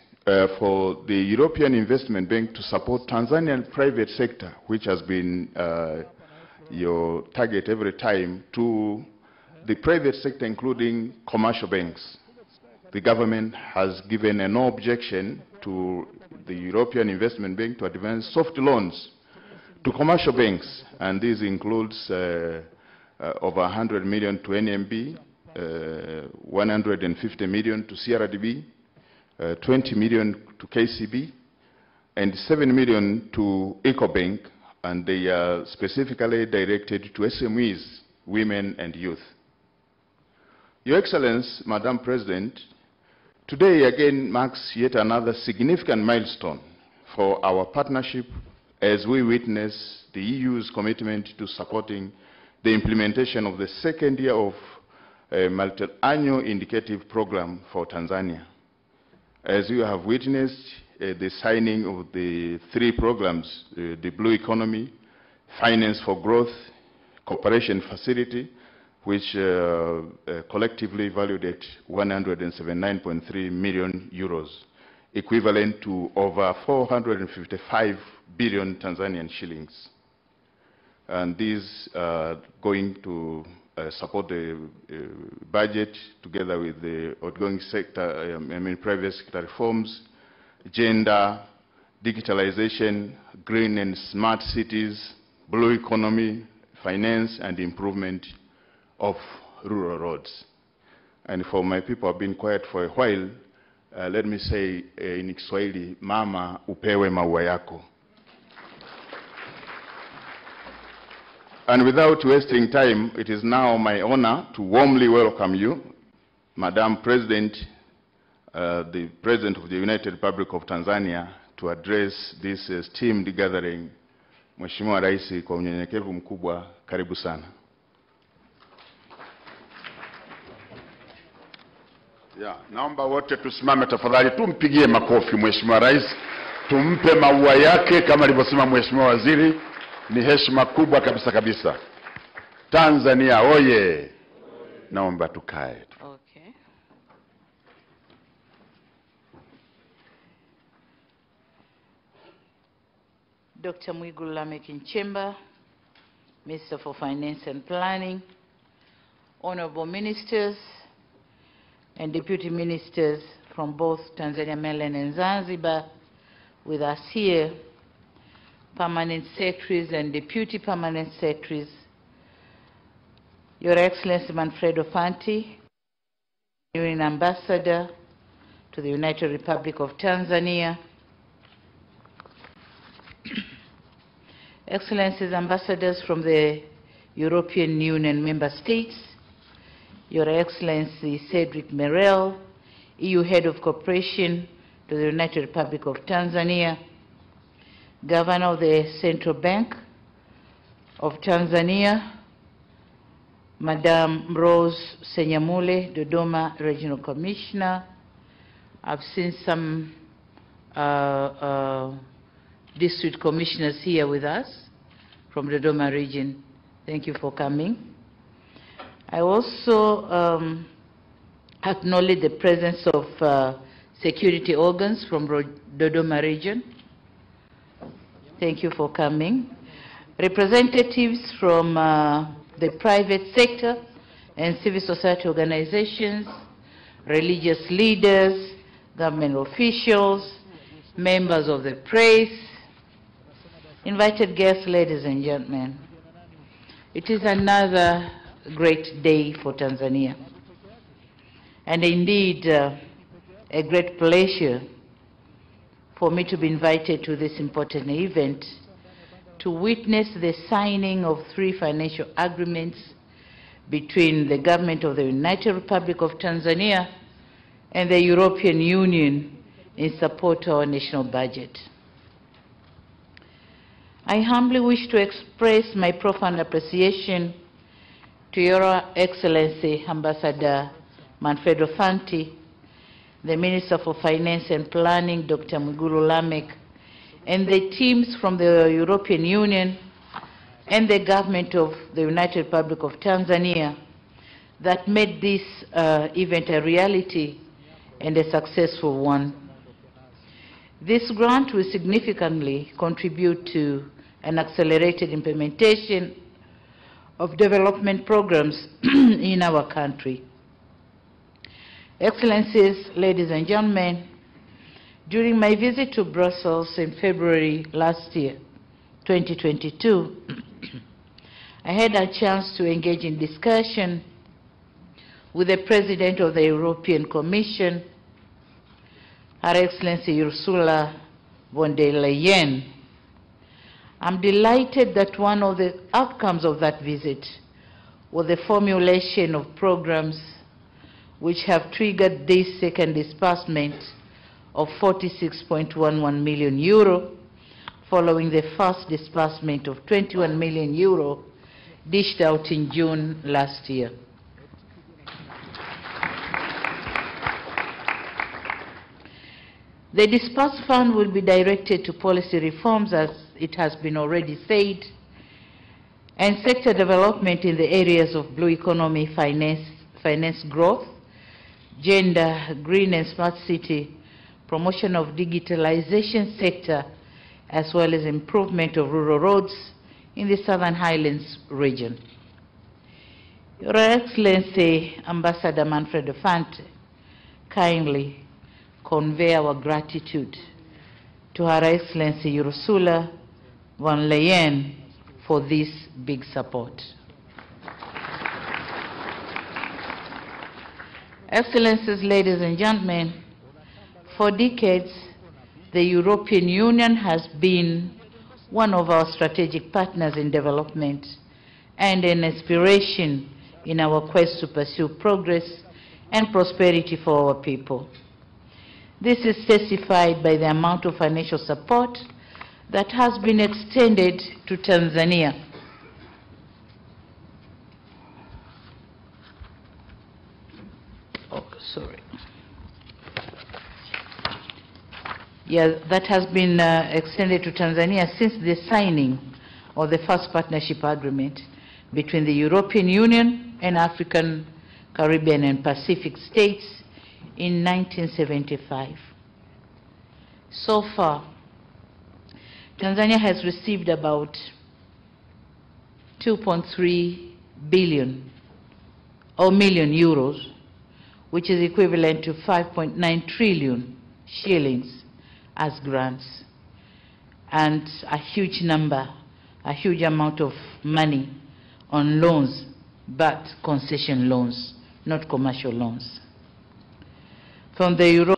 for the European Investment Bank to support Tanzanian private sector, which has been your target every time, to the private sector, including commercial banks. The government has given a no objection to the European Investment Bank to advance soft loans to commercial banks, and this includes over 100 million to NMB, 150 million to CRDB, 20 million to KCB, and 7 million to EcoBank, and they are specifically directed to SMEs, women and youth. Your Excellency, Madam President, today again marks yet another significant milestone for our partnership as we witness the EU's commitment to supporting the implementation of the second year of a multi-annual indicative program for Tanzania. As you have witnessed the signing of the 3 programs, the Blue Economy, Finance for Growth, Cooperation Facility, which collectively valued at 179.3 million euros, equivalent to over 455 billion Tanzanian shillings. And these are going to support the budget together with the outgoing sector, private sector reforms, gender, digitalization, green and smart cities, blue economy, finance, and improvement of rural roads. And for my people who have been quiet for a while, let me say in Kiswahili, mama upewe maua yako. And without wasting time, it is now my honor to warmly welcome you, Madam President, the President of the United Republic of Tanzania, to address this esteemed gathering. Mheshimiwa Rais, kwa unyenyekevu mkubwa, karibu sana. Naomba wote tusimame tafadhali, tumpigie makofi Mheshimiwa Rais, tumpe maua yake kama alivyosema Mheshimiwa Waziri. Ni heshima kubwa kabisa kabisa. Tanzania oye! Naomba tukae. Okay. Dr. Mwigulu Lameck Nchemba, Minister for Finance and Planning, Honorable Ministers and Deputy Ministers from both Tanzania, mainland and Zanzibar with us here, Permanent Secretaries and Deputy Permanent Secretaries, Your Excellency Manfredo Fanti, Union Ambassador to the United Republic of Tanzania, Excellencies Ambassadors from the European Union Member States, Your Excellency Cedric Merel, EU Head of Cooperation to the United Republic of Tanzania, Governor of the Central Bank of Tanzania, Madam Rose Senyamule, Dodoma Regional Commissioner. I've seen some district commissioners here with us from the Dodoma region. Thank you for coming. I also acknowledge the presence of security organs from Dodoma region. Thank you for coming. Representatives from the private sector and civil society organizations, religious leaders, government officials, members of the press, invited guests, ladies and gentlemen. It is another great day for Tanzania, and indeed a great pleasure for me to be invited to this important event to witness the signing of 3 financial agreements between the government of the United Republic of Tanzania and the European Union in support of our national budget. I humbly wish to express my profound appreciation to Your Excellency Ambassador Manfredo Fanti, the Minister for Finance and Planning, Dr. Mwigulu Lameck, and the teams from the European Union and the government of the United Republic of Tanzania that made this event a reality and a successful one. This grant will significantly contribute to an accelerated implementation of development programs in our country. Excellencies, ladies and gentlemen, during my visit to Brussels in February last year, 2022, I had a chance to engage in discussion with the President of the European Commission, Her Excellency Ursula von der Leyen. I'm delighted that one of the outcomes of that visit was the formulation of programs which have triggered this second disbursement of 46.11 million euro, following the first disbursement of 21 million euro dished out in June last year. The disbursed fund will be directed to policy reforms, as it has been already said, and sector development in the areas of blue economy, finance growth, gender, green and smart city, promotion of digitalization sector, as well as improvement of rural roads in the Southern Highlands region. Your Excellency, Ambassador Manfred Fante, kindly convey our gratitude to Her Excellency Ursula von der Leyen for this big support. Excellencies, ladies and gentlemen, for decades, the European Union has been one of our strategic partners in development and an inspiration in our quest to pursue progress and prosperity for our people. This is testified by the amount of financial support that has been extended to Tanzania. That has been extended to Tanzania since the signing of the first partnership agreement between the European Union and African, Caribbean, and Pacific states in 1975. So far, Tanzania has received about 2.3 billion or million euros, which is equivalent to 5.9 trillion shillings as grants, and a huge amount of money on loans, but concession loans, not commercial loans. From the Euro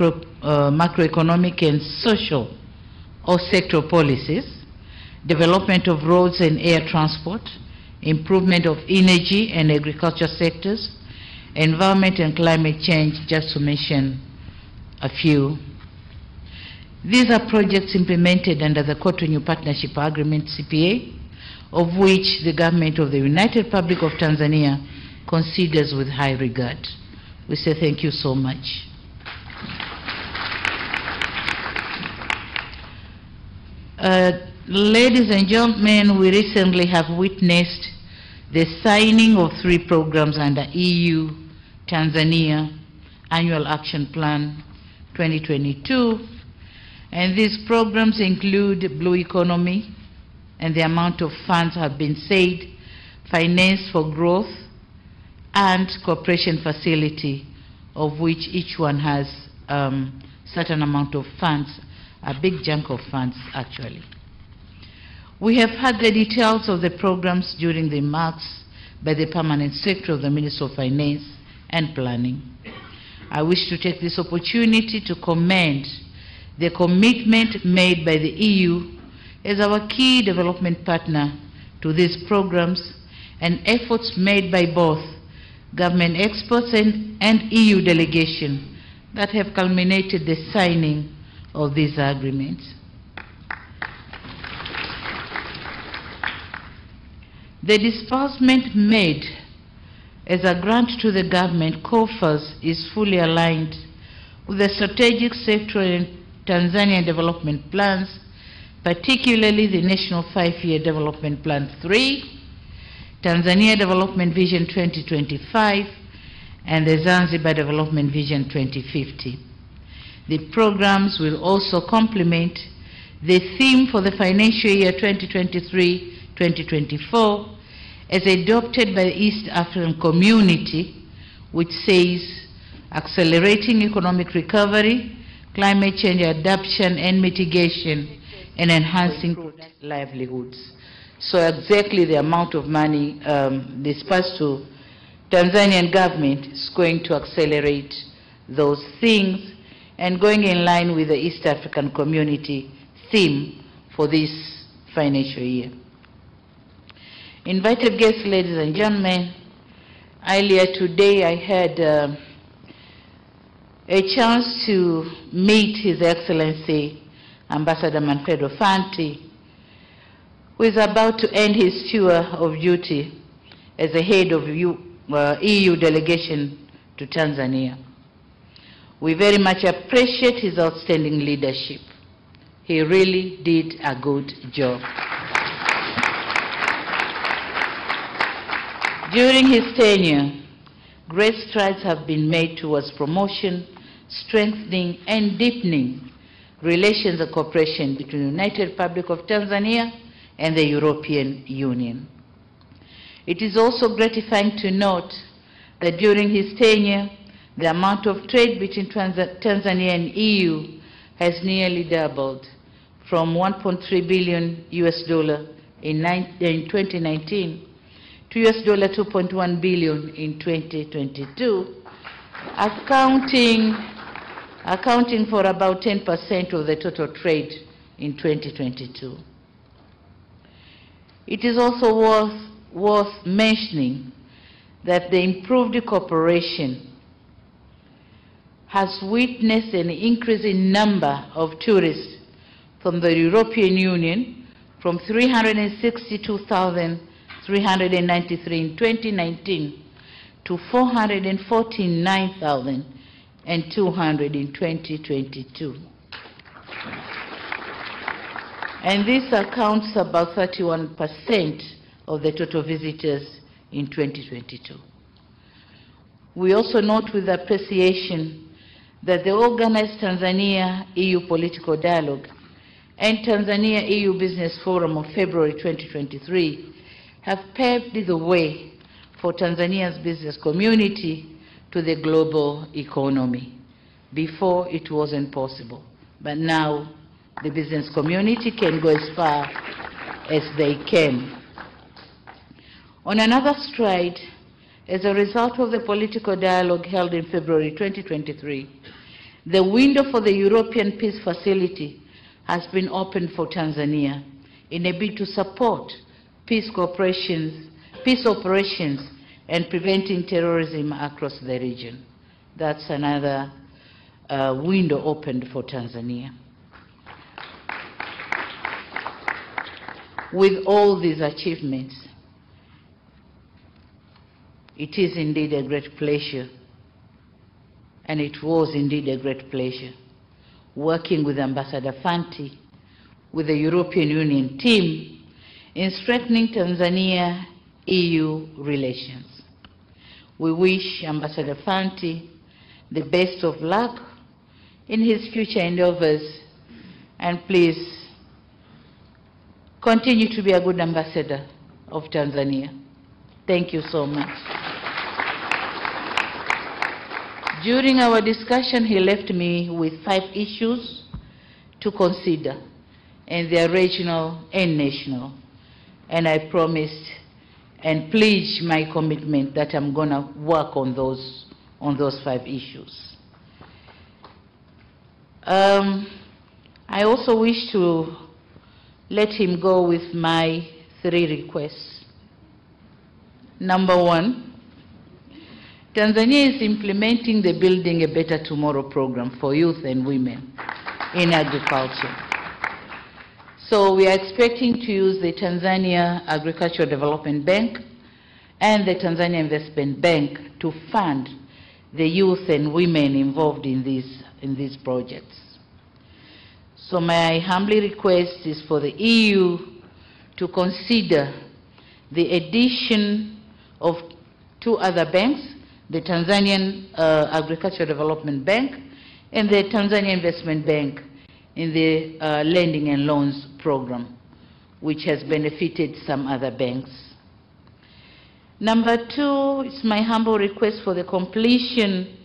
macroeconomic and social or sector policies, development of roads and air transport, improvement of energy and agriculture sectors, environment and climate change, just to mention a few. These are projects implemented under the Cotonou Partnership Agreement, CPA, of which the government of the United Republic of Tanzania considers with high regard. We say thank you so much. Ladies and gentlemen, we recently have witnessed the signing of 3 programs under EU Tanzania Annual Action Plan 2022, and these programs include Blue Economy, and the amount of funds have been said, Finance for Growth, and Cooperation Facility, of which each one has certain amount of funds, a big chunk of funds actually. We have had the details of the programs during the remarks by the Permanent Secretary of the Ministry of Finance and Planning. I wish to take this opportunity to commend the commitment made by the EU as our key development partner to these programs, and efforts made by both government experts and EU delegation that have culminated the signing of these agreements. The disbursement made as a grant to the government coffers is fully aligned with the strategic sectoral and Tanzanian development plans, particularly the National 5-Year Development Plan 3, Tanzania Development Vision 2025, and the Zanzibar Development Vision 2050. The programs will also complement the theme for the financial year 2023-2024 as adopted by the East African Community, which says accelerating economic recovery, climate change adaptation and mitigation, and enhancing livelihoods. So exactly the amount of money dispersed to Tanzanian government is going to accelerate those things and going in line with the East African Community theme for this financial year. Invited guests, ladies and gentlemen, earlier today I had a chance to meet His Excellency Ambassador Manfredo Fanti, who is about to end his tour of duty as the head of EU delegation to Tanzania. We very much appreciate his outstanding leadership. He really did a good job. During his tenure, great strides have been made towards promotion, strengthening, and deepening relations and cooperation between the United Republic of Tanzania and the European Union. It is also gratifying to note that during his tenure, the amount of trade between Tanzania and EU has nearly doubled from $1.3 billion in 2019 to $2.1 billion in 2022, accounting for about 10% of the total trade in 2022. It is also worth mentioning that the improved cooperation has witnessed an increase in number of tourists from the European Union from 362,393 in 2019 to 449,200 in 2022. And this accounts about 31% of the total visitors in 2022. We also note with appreciation that the organized Tanzania-EU Political Dialogue and Tanzania-EU Business Forum of February 2023 have paved the way for Tanzania's business community to the global economy. Before, it wasn't possible, but now the business community can go as far as they can. On another stride, as a result of the political dialogue held in February 2023, the window for the European Peace Facility has been opened for Tanzania in a bid to support peace operations and preventing terrorism across the region. That's another window opened for Tanzania. With all these achievements, it is indeed a great pleasure, and it was indeed a great pleasure, working with Ambassador Fanti, with the European Union team, in strengthening Tanzania-EU relations. We wish Ambassador Fanti the best of luck in his future endeavors, and please continue to be a good ambassador of Tanzania. Thank you so much. During our discussion, he left me with 5 issues to consider, and they are regional and national. And I promised and pledged my commitment that I'm going to work on those 5 issues. I also wish to let him go with my 3 requests. Number 1, Tanzania is implementing the Building a Better Tomorrow program for youth and women in agriculture. So we are expecting to use the Tanzania Agricultural Development Bank and the Tanzania Investment Bank to fund the youth and women involved in these projects. So my humble request is for the EU to consider the addition of 2 other banks, the Tanzanian Agricultural Development Bank and the Tanzania Investment Bank in the lending and loans program, which has benefited some other banks. Number 2, it's my humble request for the completion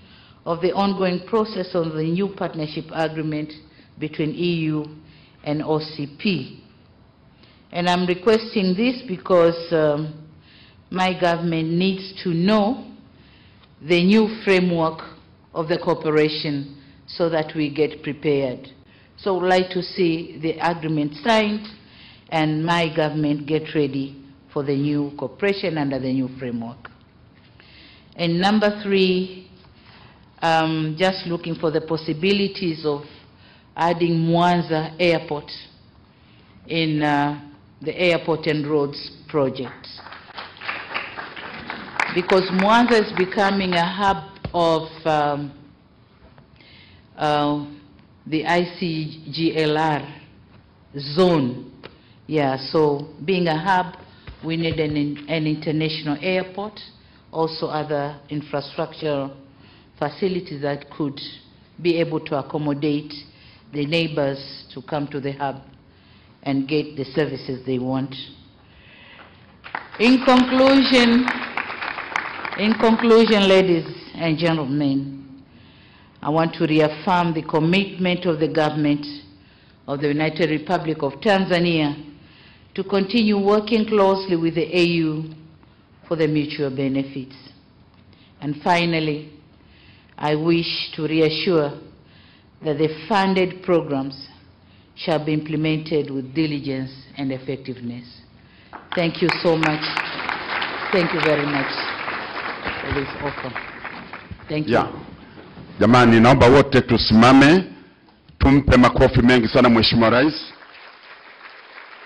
of the ongoing process on the new partnership agreement between EU and OCP. And I'm requesting this because my government needs to know the new framework of the cooperation so that we get prepared. So I would like to see the agreement signed and my government get ready for the new cooperation under the new framework. And number 3, just looking for the possibilities of adding Mwanza Airport in the Airport and Roads project. Because Mwanza is becoming a hub of the ICGLR zone. Yeah, so being a hub, we need an international airport, also other infrastructure facilities that could be able to accommodate the neighbors to come to the hub and get the services they want. In conclusion, ladies and gentlemen, I want to reaffirm the commitment of the government of the United Republic of Tanzania to continue working closely with the AU for the mutual benefits. And finally, I wish to reassure that the funded programs shall be implemented with diligence and effectiveness. Thank you so much. Thank you very much for this offer. Thank you. Jamani, naomba wote tusimame, tumpe makofi mengi sana Mheshimiwa Rais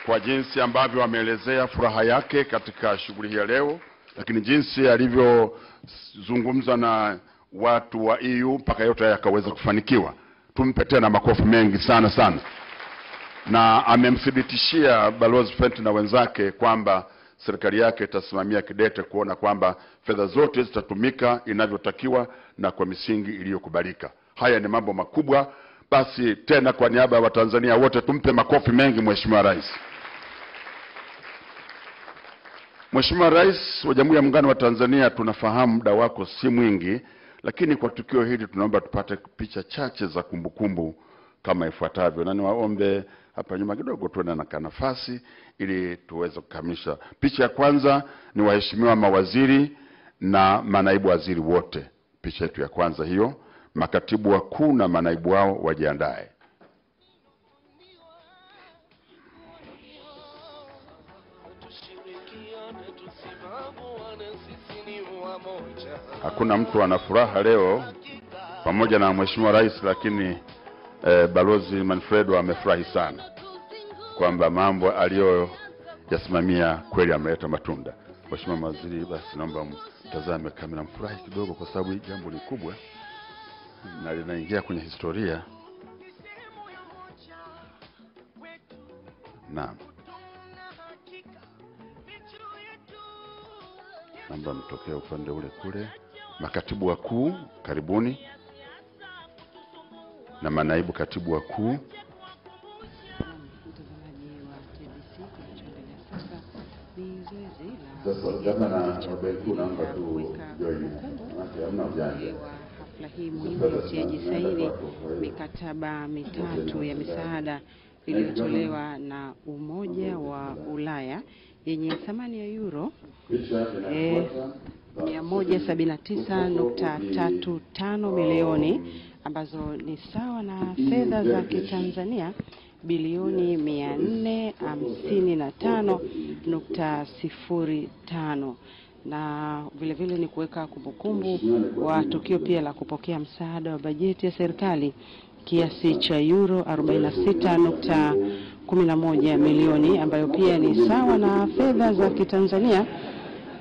kwa jinsi ambavyo ameelezea furaha yake katika shughuli hii ya leo, lakini jinsi alivyozungumza na watu wa EU mpaka yote yakaweza kufanikiwa. Tumpe tena makofi mengi sana sana. Na amemthibitishia Balozi Fenty na wenzake kwamba serikali yake itasimamia kidete kuona kwamba fedha zote zitatumika inavyotakiwa na kwa misingi iliyokubalika. Haya ni mambo makubwa. Basi tena kwa niaba ya Watanzania wote tumpe makofi mengi Mheshimiwa Rais. Mheshimiwa Rais wa Jamhuri ya Muungano wa Tanzania, tunafahamu muda wako si mwingi, lakini kwa tukio hili tunaomba tupate picha chache za kumbukumbu kama ifuatavyo. Na niwaombe hapa nyuma kidogo tuwe na nafasi ili tuweze kukamilisha. Picha ya kwanza ni waheshimiwa mawaziri na manaibu waziri wote. Picha yetu ya kwanza hiyo. Makatibu wakuu na manaibu wao wajiandae. Hakuna mtu ana furaha leo pamoja na Mheshimiwa Rais, lakini Balozi Manfredo amefurahi sana kwamba mambo aliyoyasimamia kweli ameleta matunda. Mheshimiwa Waziri, basi naomba mtazame kamera, mfurahi kidogo kwa sababu hili jambo ni kubwa na linaingia kwenye historia. Naam. Naomba mtokee upande ule kule. Makatibu wakuu, karibuni. Na manaibu katibu wakuu. Sasa jamani na wabeku naomba tu join. Hafla hii muhimu ya utiaji saini mikataba mitatu ya misaada iliyotolewa na Umoja wa Ulaya yenye thamani ya euro 179.35 milioni ambazo ni sawa na fedha za Kitanzania bilioni 455.05 na vile vile ni kuweka kumbukumbu wa tukio pia la kupokea msaada wa bajeti ya serikali kiasi cha euro 46.11 milioni ambayo pia ni sawa na fedha za Kitanzania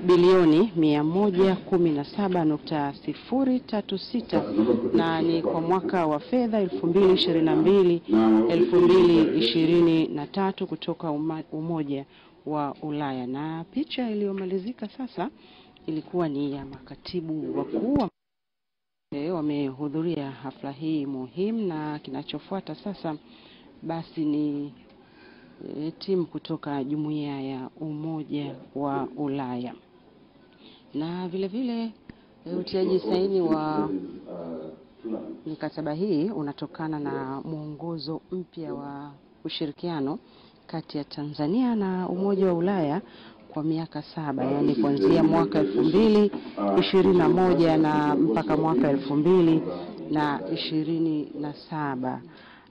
bilioni 117.036 na ni kwa mwaka wa fedha 2022-2023 kutoka Umoja wa Ulaya. Na picha iliyomalizika sasa ilikuwa ni ya makatibu wakuu wamehudhuria hafla hii muhimu, na kinachofuata sasa basi ni timu kutoka Jumuiya ya Umoja wa Ulaya. Na vile vile utiaji saini wa mikataba hii unatokana na mwongozo mpya wa ushirikiano kati ya Tanzania na Umoja wa Ulaya kwa miaka 7, yani kuanzia mwaka 2021 na mpaka mwaka 2027,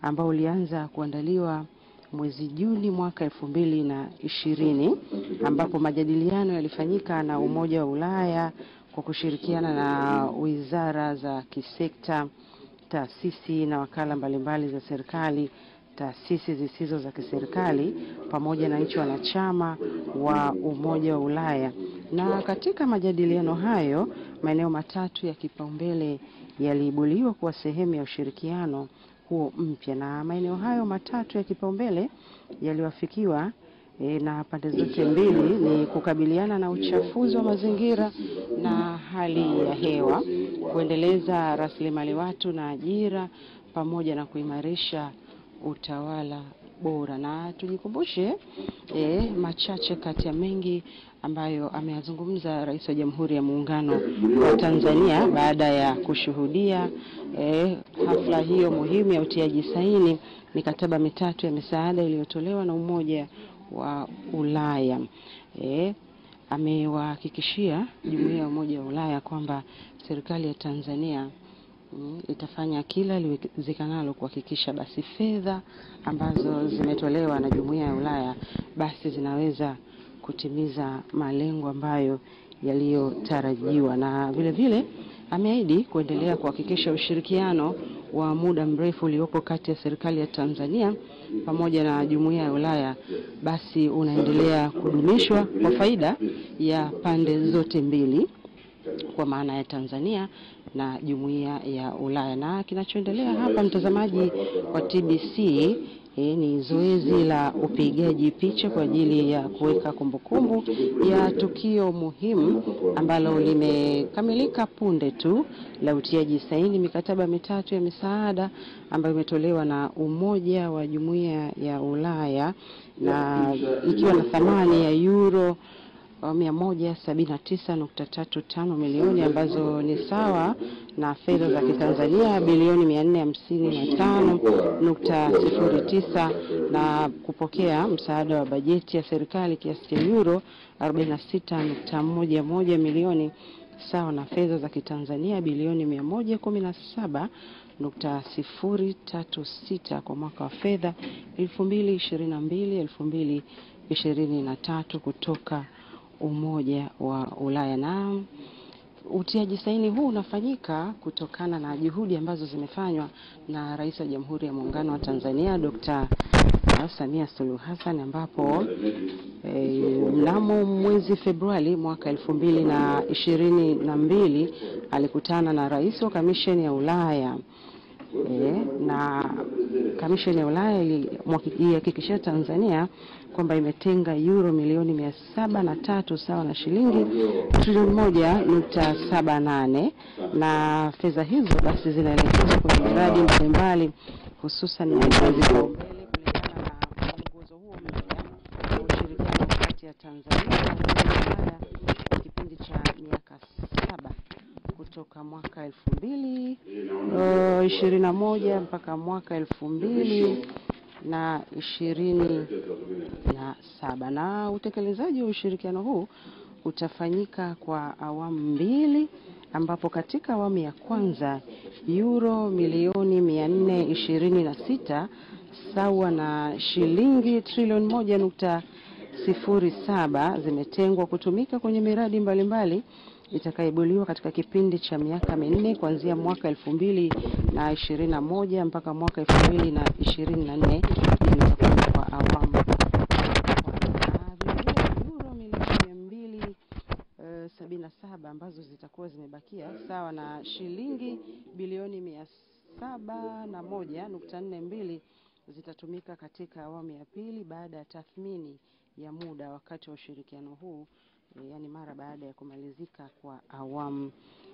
ambao ulianza kuandaliwa mwezi Juni mwaka 2020, ambapo majadiliano yalifanyika na Umoja wa Ulaya kwa kushirikiana na wizara za kisekta, taasisi na wakala mbalimbali za serikali, taasisi zisizo za kiserikali pamoja na nchi wanachama wa Umoja wa Ulaya. Na katika majadiliano hayo, maeneo matatu ya kipaumbele yaliibuliwa kuwa sehemu ya ushirikiano huo mpya, na maeneo hayo matatu ya kipaumbele yaliwafikiwa na pande zote mbili ni kukabiliana na uchafuzi wa mazingira na hali ya hewa, kuendeleza rasilimali watu na ajira, pamoja na kuimarisha utawala bora. Na tujikumbushe machache kati ya mengi ambayo ameyazungumza Rais wa Jamhuri ya Muungano wa Tanzania baada ya kushuhudia hafla hiyo muhimu ya utiaji saini mikataba mitatu ya misaada iliyotolewa na Umoja wa Ulaya. Amewahakikishia Jumuiya ya Umoja wa Ulaya kwamba serikali ya Tanzania itafanya kila liwezekanalo kuhakikisha basi fedha ambazo zimetolewa na Jumuiya ya Ulaya basi zinaweza kutimiza malengo ambayo yaliyotarajiwa. Na vile vile ameahidi kuendelea kuhakikisha ushirikiano wa muda mrefu uliopo kati ya serikali ya Tanzania pamoja na Jumuiya ya Ulaya basi unaendelea kudumishwa kwa faida ya pande zote mbili, kwa maana ya Tanzania na Jumuiya ya Ulaya. Na kinachoendelea hapa, mtazamaji wa TBC, ni zoezi la upigaji picha kwa ajili ya kuweka kumbukumbu ya tukio muhimu ambalo limekamilika punde tu la utiaji saini mikataba mitatu ya misaada ambayo imetolewa na Umoja wa Jumuiya ya Ulaya, na ikiwa na thamani ya euro 179.35 milioni ambazo ni sawa na fedha za Kitanzania bilioni 455.09, na kupokea msaada wa bajeti ya serikali kiasi cha euro 46.11 milioni sawa na fedha za Kitanzania bilioni 117.036 kwa mwaka wa fedha 2022-2023 kutoka Umoja wa Ulaya. Na utiaji saini huu unafanyika kutokana na juhudi ambazo zimefanywa na Rais wa Jamhuri ya Muungano wa Tanzania Dr. Samia Suluhu Hassan, ambapo mnamo mwezi Februari mwaka 2022 alikutana na Rais wa Kamisheni ya Ulaya na Kamisheni ya Ulaya ilihakikishia Tanzania kwamba imetenga euro milioni 703 sawa na shilingi trilioni 1.78, na fedha hizo basi zinaelekezwa kwenye miradi mbalimbali hususan ya vipaumbele kulingana na mwongozo huo mpya wa ushirikiano kati ya Tanzania na Ulaya kwa kipindi cha miaka 7 kutoka mwaka 2021 mpaka mwaka 2027. Na utekelezaji wa ushirikiano huu utafanyika kwa awamu mbili, ambapo katika awamu ya kwanza euro milioni 426 sawa na shilingi trilioni 1.07 zimetengwa kutumika kwenye miradi mbalimbali itakayoibuliwa katika kipindi cha miaka 4 kuanzia mwaka 2021 mpaka mwaka 2024, itakuwa kwa awamu. Euro milioni 277 ambazo zitakuwa zimebakia sawa na shilingi bilioni 701.42 zitatumika katika awamu ya pili baada ya tathmini ya muda wakati wa ushirikiano huu, yani mara baada ya kumalizika kwa awamu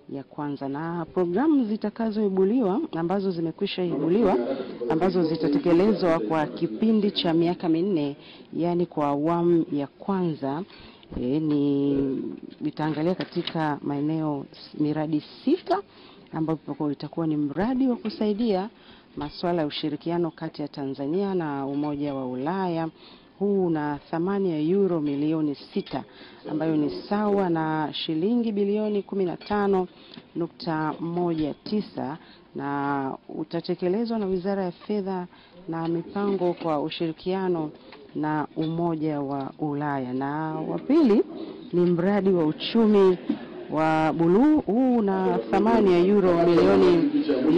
ya kwanza, na programu zitakazoibuliwa ambazo zimekwisha ibuliwa ambazo zitatekelezwa kwa kipindi cha miaka 4, yani kwa awamu ya kwanza, ni itaangalia katika maeneo miradi 6 ambapo itakuwa ni mradi wa kusaidia masuala ya ushirikiano kati ya Tanzania na Umoja wa Ulaya. Huu na thamani ya euro milioni 6 ambayo ni sawa na shilingi bilioni 15.19, na utatekelezwa na Wizara ya Fedha na Mipango kwa ushirikiano na Umoja wa Ulaya. Na wa pili ni mradi wa uchumi wa buluu. Huu na thamani ya euro milioni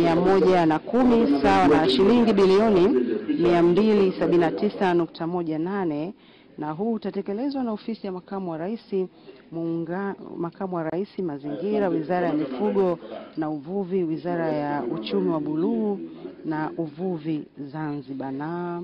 110 sawa na shilingi bilioni 279.18, na huu utatekelezwa na Ofisi ya Makamu wa Rais, Makamu wa Rais Mazingira, Wizara ya Mifugo na Uvuvi, Wizara ya Uchumi wa Buluu na Uvuvi Zanzibar. Na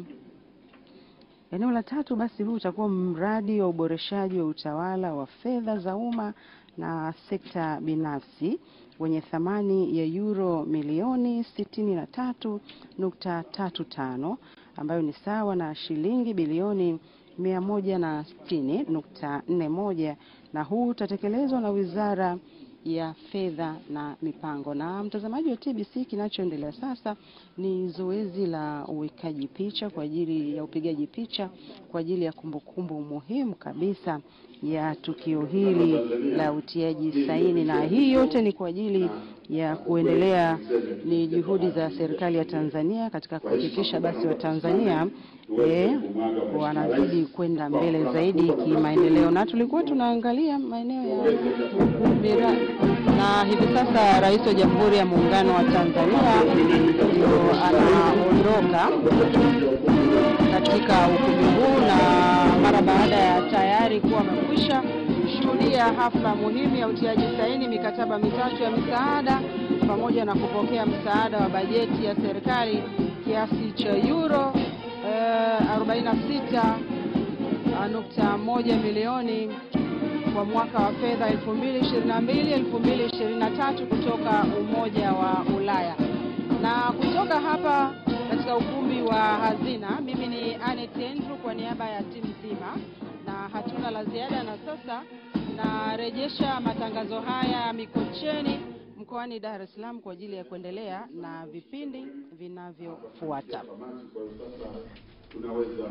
eneo la tatu basi huu utakuwa mradi wa uboreshaji wa utawala wa fedha za umma na sekta binafsi wenye thamani ya euro milioni 63.35 ambayo ni sawa na shilingi bilioni 160.41, na huu utatekelezwa na Wizara ya Fedha na Mipango. Na mtazamaji wa TBC, kinachoendelea sasa ni zoezi la uwekaji picha kwa ajili ya upigaji picha kwa ajili ya kumbukumbu muhimu kabisa ya tukio hili la utiaji saini, na hii yote ni kwa ajili ya kuendelea, ni juhudi za serikali ya Tanzania katika kuhakikisha basi wa Tanzania wanazidi kwenda mbele zaidi kimaendeleo. Na tulikuwa tunaangalia maeneo ya miradi, na hivi sasa Rais wa Jamhuri ya Muungano wa Tanzania ndio anaondoka katika ukumbi huu, na mara baada ya tayari kuwa amekwisha kushuhudia hafla muhimu ya utiaji saini mikataba 3 ya misaada pamoja na kupokea msaada wa bajeti ya serikali kiasi cha euro 46.1 milioni kwa mwaka wa fedha 2022-2023 kutoka Umoja wa Ulaya. Na kutoka hapa katika ukumbi wa Hazina, mimi ni Andrew kwa niaba ya timu nzima, na hatuna la ziada, na sasa narejesha matangazo haya Mikocheni mkoani Dar es Salaam kwa ajili ya kuendelea na vipindi vinavyofuata. Tunaweza